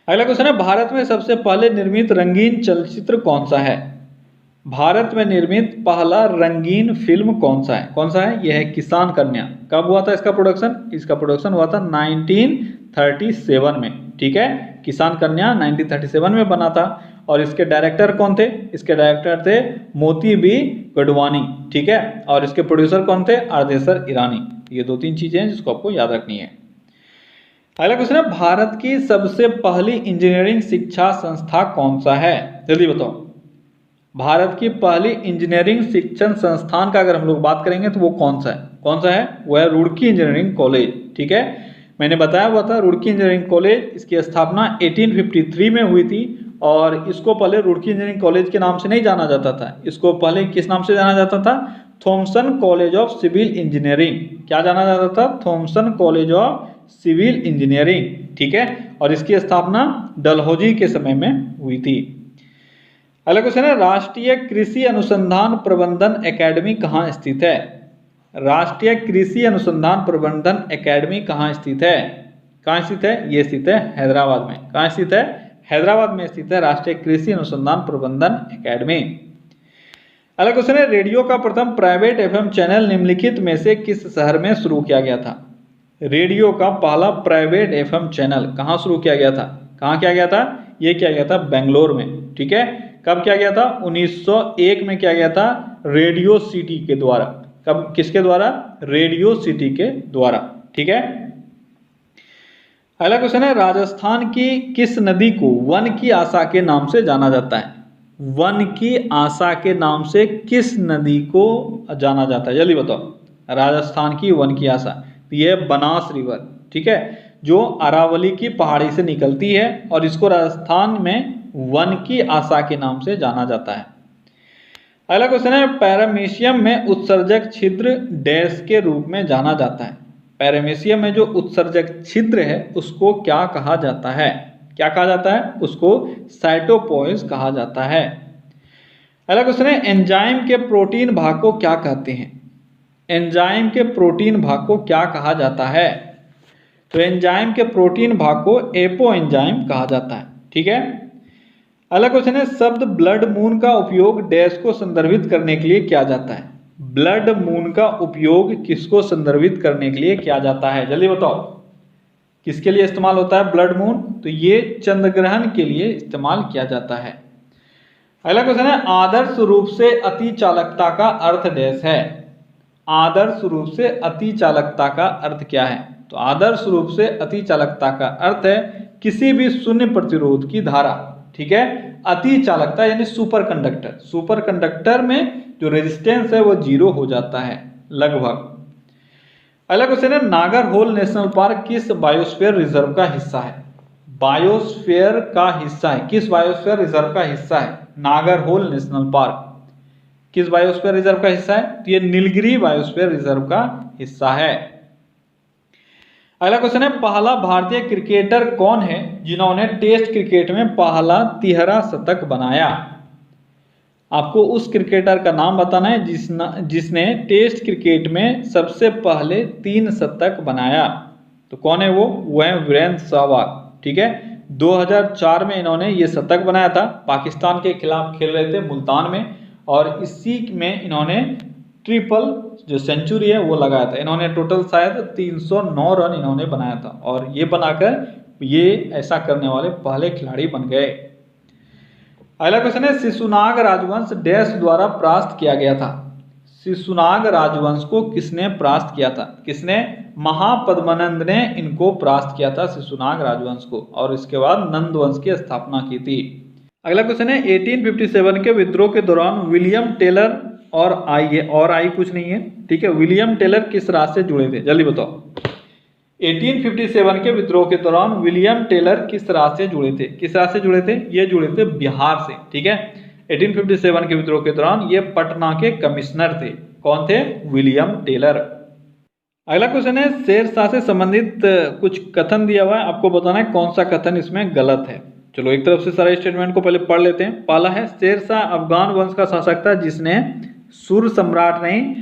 अगला क्वेश्चन है, भारत में सबसे पहले निर्मित रंगीन चलचित्र कौन सा है। भारत में निर्मित पहला रंगीन फिल्म कौन सा है, कौन सा है, यह है किसान कन्या। कब हुआ था इसका प्रोडक्शन, इसका प्रोडक्शन हुआ था 1937 में, ठीक है। किसान कन्या 1937 में बना था। और इसके डायरेक्टर कौन थे, इसके डायरेक्टर थे मोती बी गडवानी, ठीक है। और इसके प्रोड्यूसर कौन थे, आरदेसर ईरानी। ये दो तीन चीजें हैं जिसको आपको याद रखनी है। अगला क्वेश्चन है, भारत की सबसे पहली इंजीनियरिंग शिक्षा संस्था कौन सा है, जल्दी बताओ। भारत की पहली इंजीनियरिंग शिक्षण संस्थान का अगर हम लोग बात करेंगे तो वो कौन सा है, कौन सा है, वो है रुड़की इंजीनियरिंग कॉलेज, ठीक है। मैंने बताया हुआ था रुड़की इंजीनियरिंग कॉलेज, इसकी स्थापना 1853 में हुई थी। और इसको पहले रुड़की इंजीनियरिंग कॉलेज के नाम से नहीं जाना जाता था, इसको पहले किस नाम से जाना जाता था, Thomson college of civil engineering. क्या जाना जाता था, Thomson college of civil engineering, ठीक है। और इसकी स्थापना डलहौजी के समय में हुई थी। अगला क्वेश्चन है, राष्ट्रीय कृषि अनुसंधान प्रबंधन एकेडमी कहाँ स्थित है। राष्ट्रीय कृषि अनुसंधान प्रबंधन एकेडमी कहाँ स्थित है, कहाँ स्थित है, ये स्थित है हैदराबाद में। कहाँ स्थित है, हैदराबाद में स्थित है राष्ट्रीय कृषि अनुसंधान प्रबंधन एकेडमी। अगला क्वेश्चन है, रेडियो का प्रथम प्राइवेट एफएम चैनल निम्नलिखित में से किस शहर में शुरू किया गया था। रेडियो का पहला प्राइवेट एफएम चैनल कहाँ शुरू किया गया था, कहाँ किया गया था, ये किया गया था बेंगलोर में, ठीक है। कब किया गया था, 1901 में किया गया था रेडियो सिटी के द्वारा। कब, किसके द्वारा, रेडियो सिटी के द्वारा, ठीक है। अगला क्वेश्चन है, राजस्थान की किस नदी को वन की आशा के नाम से जाना जाता है। वन की आशा के नाम से किस नदी को जाना जाता है, जल्दी बताओ। राजस्थान की वन की आशा, ये बनास रिवर, ठीक है, जो अरावली की पहाड़ी से निकलती है और इसको राजस्थान में वन की आशा के नाम से जाना जाता है। अगला क्वेश्चन है, पैरामीशियम में उत्सर्जक छिद्र डैश के रूप में जाना जाता है। पैरामीशियम में जो उत्सर्जक छिद्र है उसको क्या कहा जाता है, क्या कहा जाता है, उसको साइटोपोइस कहा जाता है। अगला क्वेश्चन है, एंजाइम के प्रोटीन भाग को क्या कहते हैं। एंजाइम के प्रोटीन भाग को क्या कहा जाता है, तो एंजाइम के प्रोटीन भाग को एपो एंजाइम कहा जाता है, ठीक है। अगला क्वेश्चन है, शब्द ब्लड मून का उपयोग डैश को संदर्भित करने के लिए किया जाता है। ब्लड मून का उपयोग किसको संदर्भित करने के लिए किया जाता है, जल्दी बताओ, किसके लिए इस्तेमाल होता है ब्लड मून? तो ये चंद्र ग्रहण के लिए इस्तेमाल किया जाता है। अगला क्वेश्चन है, आदर्श रूप से अति चालकता का अर्थ डैश है। आदर्श रूप से अति चालकता का अर्थ क्या है? तो आदर्श रूप से अति चालकता का अर्थ है किसी भी शून्य प्रतिरोध की धारा, ठीक है। अति चालकता यानी सुपर कंडक्टर, सुपर कंडक्टर में जो रेजिस्टेंस है वो 0 हो जाता है लगभग। अगला क्वेश्चन है, नागरहोल नेशनल पार्क किस बायोस्फीयर रिजर्व का हिस्सा है? बायोस्फीयर का हिस्सा है, किस बायोस्फीयर रिजर्व का हिस्सा है नागरहोल नेशनल पार्क? किस बायोस्फीयर रिजर्व का हिस्सा है? तो ये नीलगिरी बायोस्फीयर रिजर्व का हिस्सा है। अगला क्वेश्चन है, पहला भारतीय क्रिकेटर कौन है जिन्होंने टेस्ट क्रिकेट में पहला 13 शतक बनाया? आपको उस क्रिकेटर का नाम बताना है जिसने टेस्ट क्रिकेट में सबसे पहले 3 शतक बनाया। तो कौन है वो है वीरेंद्र सहवाग, ठीक है। 2004 में इन्होंने ये शतक बनाया था, पाकिस्तान के खिलाफ खेल रहे थे मुल्तान में, और इसी में इन्होंने ट्रिपल जो सेंचुरी है वो लगाया था। इन्होंने टोटल शायद 309 रन इन्होंने बनाया था, और ये बनाकर ये ऐसा करने वाले पहले खिलाड़ी बन गए। अगला क्वेश्चन है, शिशुनाग राजवंश डैश द्वारा परास्त किया गया था? शिशुनाग राजवंश को किसने परास्त किया था? किसने? महापद्मानंद ने इनको परास्त किया था, शिशुनाग राजवंश को, और इसके बाद नंद वंश की स्थापना की थी। अगला क्वेश्चन है, 1857 के विद्रोह के दौरान विलियम टेलर और आई कुछ नहीं है, ठीक है, विलियम टेलर किस राज्य से जुड़े थे, जल्दी बताओ। 1857 के विद्रोह के दौरान विलियम टेलर किस राज्य से जुड़े थे? किस राज्य से जुड़े थे? ये जुड़े थे बिहार से, ठीक है। 1857 के विद्रोह के दौरान ये पटना के कमिश्नर थे। कौन थे? William Taylor. अगला क्वेश्चन है, शेरशाह से संबंधित कुछ कथन दिया हुआ है, आपको बताना है कौन सा कथन इसमें गलत है। चलो एक तरफ से सारे स्टेटमेंट को पहले पढ़ लेते हैं। पहला है, शेरशाह अफगान वंश का शासक था जिसने सूर्य सम्राट नहीं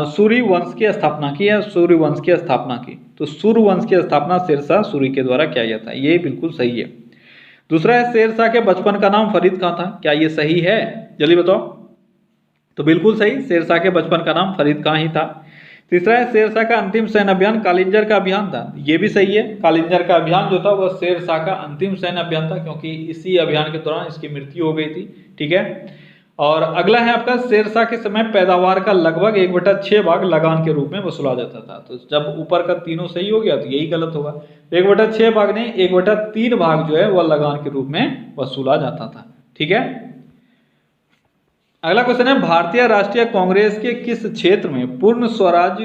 सूर्य वंश की स्थापना की है, सूर्य वंश की स्थापना की। तो सूर्य वंश की स्थापना शेरशाह सूरी के द्वारा किया गया था, ये बिल्कुल सही है। दूसरा है, शेरशाह के बचपन का नाम फरीद खां था, क्या ये सही है, जल्दी बताओ। तो बिल्कुल सही, शेरशाह के बचपन का नाम फरीद खां ही था। तीसरा है, शेरशाह का अंतिम सैन्य अभियान कालिंजर का अभियान था, ये भी सही है। कालिंजर का अभियान जो था वह शेरशाह का अंतिम सैन्य अभियान था, क्योंकि इसी अभियान के दौरान इसकी मृत्यु हो गई थी, ठीक है। और अगला है आपका, शेरशाह के समय पैदावार का लगभग 1/6 भाग लगान के रूप में वसूला जाता था। तो जब ऊपर का तीनों सही हो गया तो यही गलत होगा। 1/6 भाग नहीं, 1/3 भाग जो है वह लगान के रूप में वसूला जाता था, ठीक है। अगला क्वेश्चन है, भारतीय राष्ट्रीय कांग्रेस के किस क्षेत्र में पूर्ण स्वराज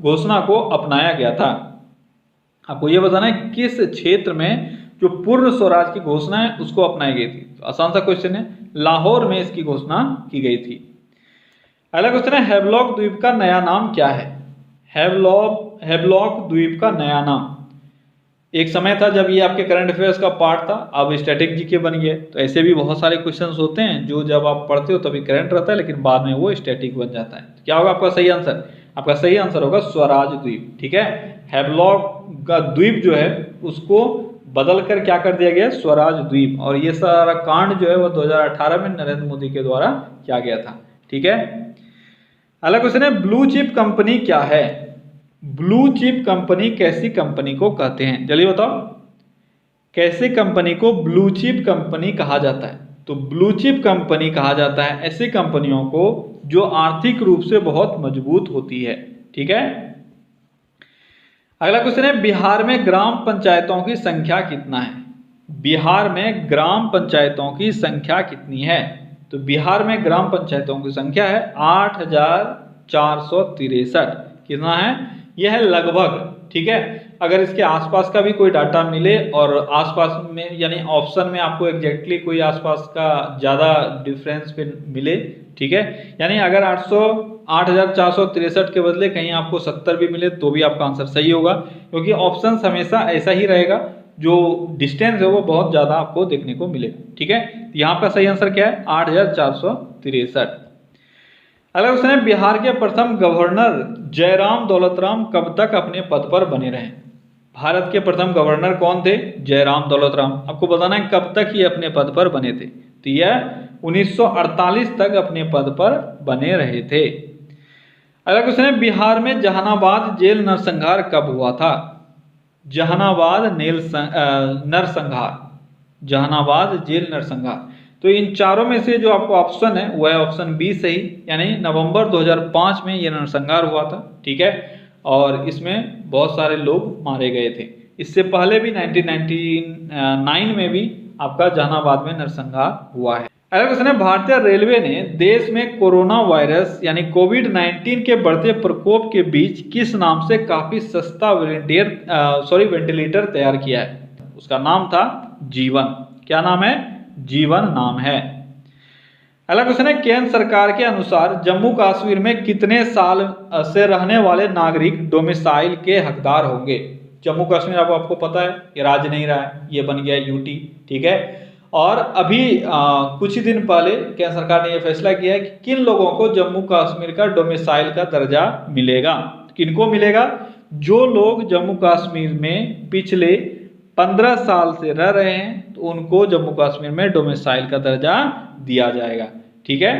घोषणा को अपनाया गया था? आपको यह बताना है किस क्षेत्र में जो पूर्ण स्वराज की घोषणा है उसको अपनाई गई थी। तो आसान सा क्वेश्चन है, लाहौर में इसकी घोषणा की गई थी। अगला क्वेश्चन है, हैवलॉक द्वीप का नया नाम क्या है? हैवलॉक द्वीप का नया नाम, एक समय था जब ये आपके करंट अफेयर्स का पार्ट था, अब स्टैटिक जीके बन गया। तो ऐसे भी बहुत सारे क्वेश्चंस होते हैं जो जब आप पढ़ते हो तभी करंट रहता है, लेकिन बाद में वो स्टैटिक बन जाता है। तो क्या होगा आपका सही आंसर? आपका सही आंसर होगा स्वराज द्वीप, ठीक है। हैवलॉक का द्वीप जो है उसको बदल कर क्या कर दिया गया? स्वराज द्वीप। और ये सारा कांड जो है वो 2018 में नरेंद्र मोदी के द्वारा किया गया था, ठीक है। अगला क्वेश्चन है, ब्लू चिप कंपनी क्या है? ब्लू चिप कंपनी कैसी कंपनी को कहते हैं, जल्दी बताओ। कैसे कंपनी को ब्लू चिप कंपनी कहा जाता है? तो ब्लू चिप कंपनी कहा जाता है ऐसी कंपनियों को जो आर्थिक रूप से बहुत मजबूत होती है, ठीक है। अगला क्वेश्चन है, बिहार में ग्राम पंचायतों की संख्या कितना है? बिहार में ग्राम पंचायतों की संख्या कितनी है? तो बिहार में ग्राम पंचायतों की संख्या है 8463। कितना है? यह है लगभग, ठीक है। अगर इसके आसपास का भी कोई डाटा मिले और आसपास में यानी ऑप्शन में आपको एग्जैक्टली कोई आसपास का ज़्यादा डिफरेंस पे मिले, ठीक है, यानी अगर 8463 के बदले कहीं आपको 70 भी मिले तो भी आपका आंसर सही होगा, क्योंकि ऑप्शन हमेशा ऐसा ही रहेगा, जो डिस्टेंस है वो बहुत ज़्यादा आपको देखने को मिले, ठीक है। यहाँ का सही आंसर क्या है? 8463। अगला क्वेश्चन है, बिहार के प्रथम गवर्नर जयराम दौलतराम कब तक अपने पद पर बने रहे? भारत के प्रथम गवर्नर कौन थे? जयराम दौलतराम। आपको बताना है कब तक ये अपने पद पर बने थे, तो यह 1948 तक अपने पद पर बने रहे थे। अगला क्वेश्चन है, बिहार में जहानाबाद जेल नरसंहार कब हुआ था? जहानाबाद नरसंहार, जहानाबाद जेल नरसंहार। तो इन चारों में से जो आपको ऑप्शन है वो है ऑप्शन बी सही, यानी नवंबर 2005 में ये नरसंहार हुआ था। ठीक है, और इसमें बहुत सारे लोग मारे गए थे। इससे पहले भी 1999 में भी आपका जहानाबाद में नरसंहार हुआ है। अगला क्वेश्चन है, भारतीय रेलवे ने देश में कोरोना वायरस यानी कोविड-19 के बढ़ते प्रकोप के बीच किस नाम से काफी सस्ता वेंटिलेटर तैयार किया है? उसका नाम था जीवन। क्या नाम है? जीवन नाम है। अगला क्वेश्चन है, केंद्र सरकार के अनुसार जम्मू कश्मीर में कितने साल से रहने वाले नागरिक डोमिसाइल के हकदार होंगे? जम्मू कश्मीर आपको पता है ये राज्य नहीं रहा है, ये बन गया यूटी। ठीक है, और अभी कुछ ही दिन पहले केंद्र सरकार ने यह फैसला किया है कि किन लोगों को जम्मू कश्मीर का डोमिसाइल का दर्जा मिलेगा। किनको मिलेगा? जो लोग जम्मू कश्मीर में पिछले 15 साल से रह रहे हैं तो उनको जम्मू कश्मीर में डोमिसाइल का दर्जा दिया जाएगा। ठीक है,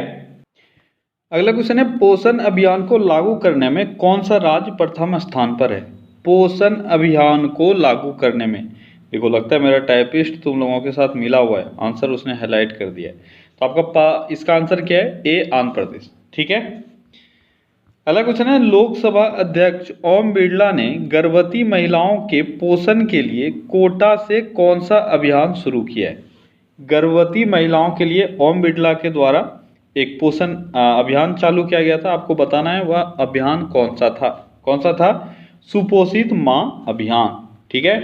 अगला क्वेश्चन है, पोषण अभियान को लागू करने में कौन सा राज्य प्रथम स्थान पर है? पोषण अभियान को लागू करने में, देखो लगता है मेरा टाइपिस्ट तुम लोगों के साथ मिला हुआ है, आंसर उसने हाईलाइट कर दिया है। तो आपका इसका आंसर क्या है? ए, आंध्र प्रदेश। ठीक है, अगला क्वेश्चन है, लोकसभा अध्यक्ष ओम बिरला ने गर्भवती महिलाओं के पोषण के लिए कोटा से कौन सा अभियान शुरू किया है? गर्भवती महिलाओं के लिए ओम बिरला के द्वारा एक पोषण अभियान चालू किया गया था। आपको बताना है वह अभियान कौन सा था? कौन सा था? सुपोषित मां अभियान। ठीक है,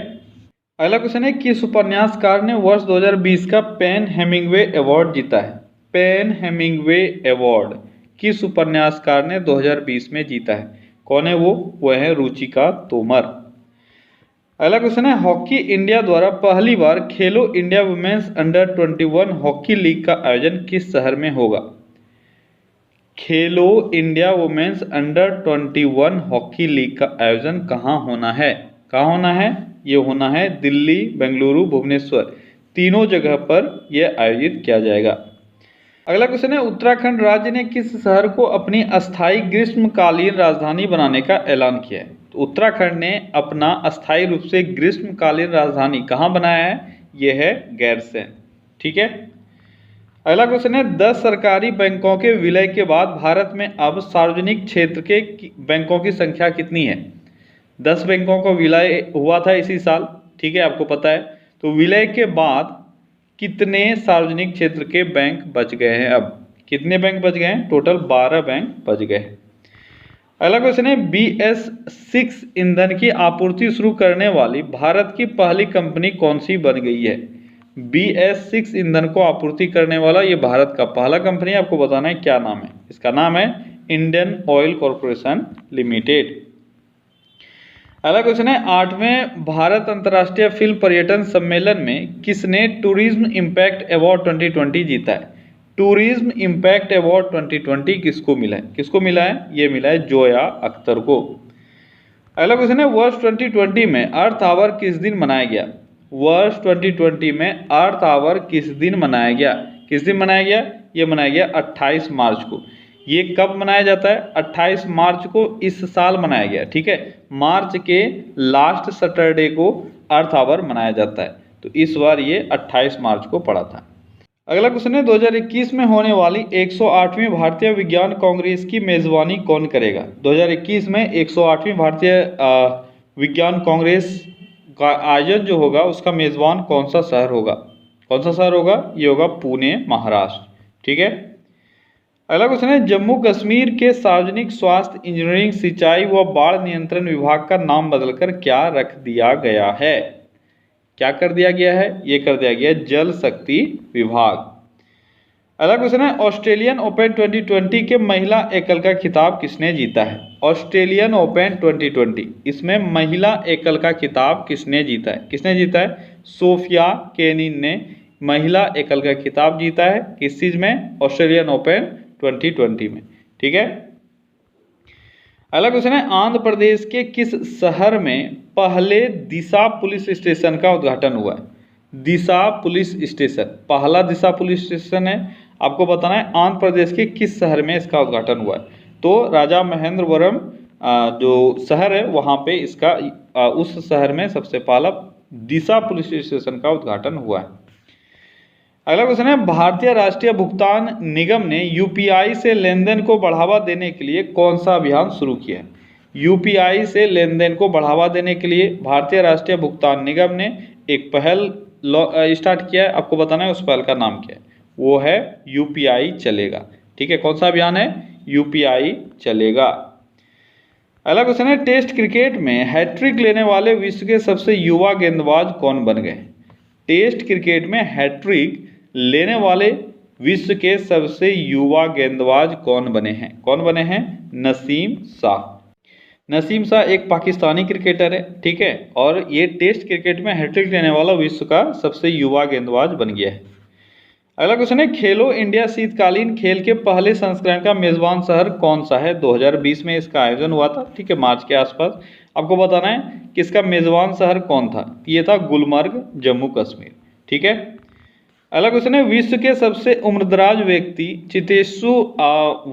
अगला क्वेश्चन है, किस उपन्यासकार ने वर्ष 2020 का पेन हेमिंग्वे अवार्ड जीता है? पेन हेमिंग्वे अवार्ड किस उपन्यासकार ने 2020 में जीता है? कौन है वो? वह है रुचिका तोमर। अगला क्वेश्चन है, हॉकी इंडिया द्वारा पहली बार Khelo India women's under 21 hockey league का आयोजन किस शहर में होगा? Khelo India women's under 21 hockey league का आयोजन कहाँ होना है? कहाँ होना है? ये होना है दिल्ली, बेंगलुरु, भुवनेश्वर, तीनों जगह पर यह आयोजित किया जाएगा। अगला क्वेश्चन है, उत्तराखंड राज्य ने किस शहर को अपनी अस्थायी ग्रीष्मकालीन राजधानी बनाने का ऐलान किया है? तो उत्तराखंड ने अपना अस्थायी रूप से ग्रीष्मकालीन राजधानी कहाँ बनाया है? यह है गैरसैंण। ठीक है, अगला क्वेश्चन है, 10 सरकारी बैंकों के विलय के बाद भारत में अब सार्वजनिक क्षेत्र के बैंकों की संख्या कितनी है? 10 बैंकों का विलय हुआ था इसी साल। ठीक है, आपको पता है। तो विलय के बाद कितने सार्वजनिक क्षेत्र के बैंक बच गए हैं? अब कितने बैंक बच गए हैं? टोटल 12 बैंक बच गए हैं। अगला क्वेश्चन है, BS6 ईंधन की आपूर्ति शुरू करने वाली भारत की पहली कंपनी कौन सी बन गई है? BS6 ईंधन को आपूर्ति करने वाला ये भारत का पहला कंपनी है। आपको बताना है क्या नाम है? इसका नाम है इंडियन ऑयल कॉरपोरेशन लिमिटेड। अगला क्वेश्चन है, 8वें भारत अंतर्राष्ट्रीय फिल्म पर्यटन सम्मेलन में किसने टूरिज्म इम्पैक्ट अवार्ड 2020 जीता है? टूरिज्म इम्पैक्ट अवार्ड 2020 किसको मिला है? किसको मिला है? ये मिला है जोया अख्तर को। अगला क्वेश्चन है, वर्ष 2020 में अर्थ आवर किस दिन मनाया गया? वर्ष 2020 में अर्थ आवर किस दिन मनाया गया? किस दिन मनाया गया? ये मनाया गया 28 मार्च को। ये कब मनाया जाता है? 28 मार्च को इस साल मनाया गया। ठीक है, मार्च के लास्ट सैटरडे को अर्थ आवर मनाया जाता है। तो इस बार ये 28 मार्च को पड़ा था। अगला क्वेश्चन है, 2021 में होने वाली 108वीं भारतीय विज्ञान कांग्रेस की मेजबानी कौन करेगा? 2021 में 108वीं भारतीय विज्ञान कांग्रेस का आयोजन जो होगा उसका मेजबान कौन सा शहर होगा? कौन सा शहर होगा? ये होगा पुणे, महाराष्ट्र। ठीक है, अगला क्वेश्चन है, जम्मू कश्मीर के सार्वजनिक स्वास्थ्य इंजीनियरिंग सिंचाई व बाढ़ नियंत्रण विभाग का नाम बदलकर क्या रख दिया गया है? क्या कर दिया गया है? ये कर दिया गया जल शक्ति विभाग। अगला क्वेश्चन है, ऑस्ट्रेलियन ओपन 2020 के महिला एकल का खिताब किसने जीता है? ऑस्ट्रेलियन ओपन 2020 इसमें महिला एकल का खिताब किसने जीता है? किसने जीता है? सोफिया केनिन ने महिला एकल का खिताब जीता है। किस चीज में? ऑस्ट्रेलियन ओपन 2020 में। ठीक है, अगला क्वेश्चन है, आंध्र प्रदेश के किस शहर में पहले दिशा पुलिस स्टेशन का उद्घाटन हुआ है? दिशा पुलिस स्टेशन, पहला दिशा पुलिस स्टेशन है, आपको बताना है आंध्र प्रदेश के किस शहर में इसका उद्घाटन हुआ है? तो राजा महेंद्रवरम जो शहर है वहाँ पे इसका उस शहर में सबसे पहला दिशा पुलिस स्टेशन का उद्घाटन हुआ है। अगला क्वेश्चन है, भारतीय राष्ट्रीय भुगतान निगम ने यूपीआई से लेन देन को बढ़ावा देने के लिए कौन सा अभियान शुरू किया है? यूपीआई से लेन देन को बढ़ावा देने के लिए भारतीय राष्ट्रीय भुगतान निगम ने एक पहल स्टार्ट किया है, आपको बताना है उस पहल का नाम क्या है? वो है यूपीआई चलेगा। ठीक है, कौन सा अभियान है? यूपीआई चलेगा। अगला क्वेश्चन है, टेस्ट क्रिकेट में हैट्रिक लेने वाले विश्व के सबसे युवा गेंदबाज कौन बन गए? टेस्ट क्रिकेट में हैट्रिक लेने वाले विश्व के सबसे युवा गेंदबाज कौन बने हैं? कौन बने हैं? नसीम शाह। नसीम शाह एक पाकिस्तानी क्रिकेटर है, ठीक है, और ये टेस्ट क्रिकेट में हैट्रिक लेने वाला विश्व का सबसे युवा गेंदबाज बन गया है। अगला क्वेश्चन है, खेलो इंडिया शीतकालीन खेल के पहले संस्करण का मेजबान शहर कौन सा है? 2020 में इसका आयोजन हुआ था, ठीक है, मार्च के आसपास। आपको बताना है कि इसका मेजबान शहर कौन था? ये था गुलमर्ग, जम्मू कश्मीर। ठीक है, अगला क्वेश्चन है, विश्व के सबसे उम्रदराज व्यक्ति चितेशु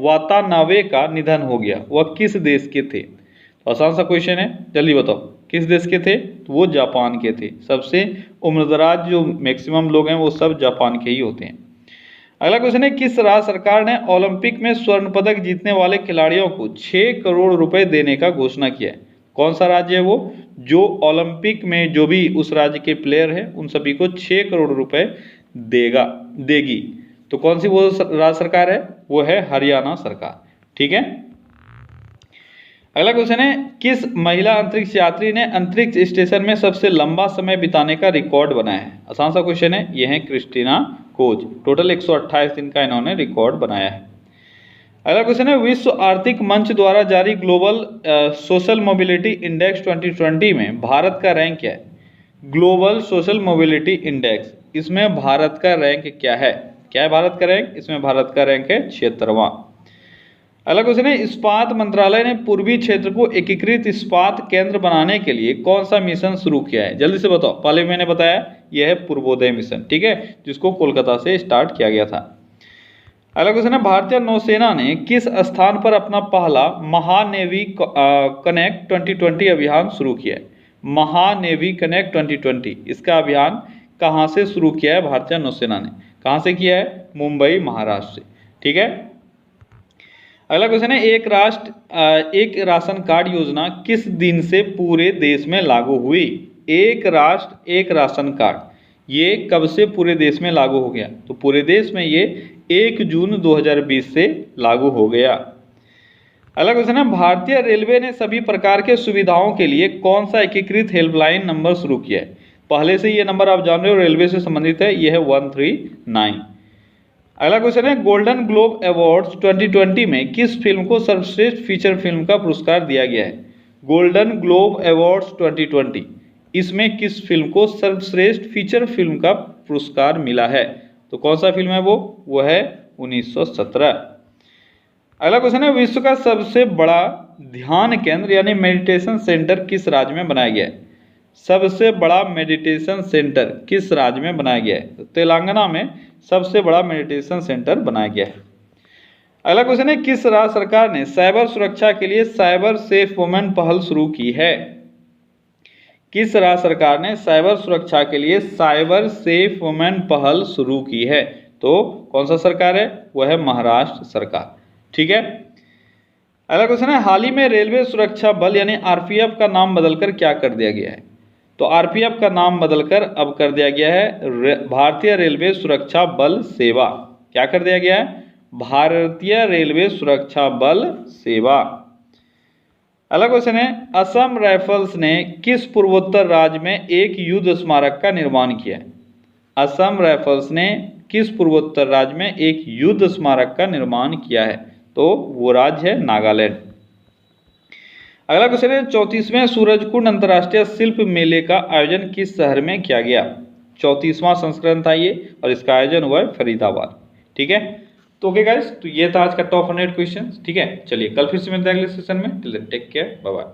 वातानावे का निधन हो गया, वह किस देश के थे? तो आसान सा क्वेश्चन है, जल्दी बताओ किस देश के थे? तो वो जापान के थे। सबसे उम्रदराज जो मैक्सिमम लोग हैं वो सब जापान के ही होते हैं। अगला क्वेश्चन है, किस राज्य सरकार ने ओलंपिक में स्वर्ण पदक जीतने वाले खिलाड़ियों को 6 करोड़ रुपए देने का घोषणा किया है? कौन सा राज्य है वो जो ओलंपिक में जो भी उस राज्य के प्लेयर हैं उन सभी को 6 करोड़ रुपए देगी? तो कौन सी वो राज्य सरकार है? वो है हरियाणा सरकार। ठीक है, अगला क्वेश्चन है, किस महिला अंतरिक्ष यात्री ने अंतरिक्ष स्टेशन में सबसे लंबा समय बिताने का रिकॉर्ड बनाया है? आसान सा क्वेश्चन है, यह है क्रिस्टीना कोच। टोटल 128 दिन का इन्होंने रिकॉर्ड बनाया है। अगला क्वेश्चन है, विश्व आर्थिक मंच द्वारा जारी ग्लोबल सोशल मोबिलिटी इंडेक्स 2020 में भारत का रैंक क्या है? ग्लोबल सोशल मोबिलिटी इंडेक्स, इसमें भारत का रैंक क्या है? क्या है भारत का रैंक? इसमें भारत का रैंक है 76वां। अगला क्वेश्चन है, इस्पात मंत्रालय ने पूर्वी क्षेत्र को एकीकृत इस्पात केंद्र बनाने के लिए कौन सा मिशन शुरू किया है? जल्दी से बताओ। पहले मैंने बताया यह है पूर्वोदय मिशन, ठीक है, जिसको कोलकाता से स्टार्ट किया गया था। अगला क्वेश्चन है, भारतीय नौसेना ने किस स्थान पर अपना पहला महानेवी कनेक्ट 2020 अभियान शुरू किया है? महानेवी कनेक्ट 2020, इसका अभियान कहाँ से शुरू किया है भारतीय नौसेना ने? कहाँ से किया है? मुंबई, महाराष्ट्र से। ठीक है, अगला क्वेश्चन है, एक राष्ट्र एक राशन कार्ड योजना किस दिन से पूरे देश में लागू हुई? एक राष्ट्र एक राशन कार्ड, ये कब से पूरे देश में लागू हो गया? तो पूरे देश में ये 1 जून 2020 से लागू हो गया। अगला क्वेश्चन है, भारतीय रेलवे ने सभी प्रकार के सुविधाओं के लिए कौन सा एकीकृत हेल्पलाइन नंबर शुरू किया है? पहले से ये नंबर आप जान रहे हो, रेलवे से संबंधित है, यह है 139। अगला क्वेश्चन है, गोल्डन ग्लोब अवार्ड्स 2020 में किस फिल्म को सर्वश्रेष्ठ फीचर फिल्म का पुरस्कार दिया गया है? गोल्डन ग्लोब अवार्ड्स 2020, इसमें किस फिल्म को सर्वश्रेष्ठ फीचर फिल्म का पुरस्कार मिला है? तो कौन सा फिल्म है वो है 1917। अगला क्वेश्चन है, विश्व का सबसे बड़ा ध्यान केंद्र यानी मेडिटेशन सेंटर किस राज्य में बनाया गया है? सबसे बड़ा मेडिटेशन सेंटर किस राज्य में बनाया गया है? तो तेलंगाना में सबसे बड़ा मेडिटेशन सेंटर बनाया गया है। अगला क्वेश्चन है, किस राज्य सरकार ने साइबर सुरक्षा के लिए साइबर सेफ वुमेन पहल शुरू की है? किस राज्य सरकार ने साइबर सुरक्षा के लिए साइबर सेफ वुमेन पहल शुरू की है? तो कौन सा सरकार है? वह है महाराष्ट्र सरकार। ठीक है, अगला क्वेश्चन है, हाल ही में रेलवे सुरक्षा बल यानी आरपीएफ का नाम बदलकर क्या कर दिया गया है? तो आरपीएफ का नाम बदलकर अब कर दिया गया है भारतीय रेलवे सुरक्षा बल सेवा। क्या कर दिया गया है? भारतीय रेलवे सुरक्षा बल सेवा। अगला क्वेश्चन है, असम राइफल्स ने किस पूर्वोत्तर राज्य में एक युद्ध स्मारक का निर्माण किया है? असम राइफल्स ने किस पूर्वोत्तर राज्य में एक युद्ध स्मारक का निर्माण किया है? तो वो राज्य है नागालैंड। अगला क्वेश्चन है, 34वें सूरजकुंड अंतर्राष्ट्रीय शिल्प मेले का आयोजन किस शहर में किया गया? 34वां संस्करण था ये और इसका आयोजन हुआ है फरीदाबाद। ठीक है, तो ओके गाइस, तो ये था आज का टॉप 100 क्वेश्चन। ठीक है, चलिए कल फिर से मिलते हैं अगले सेशन में। Till then take care, bye bye.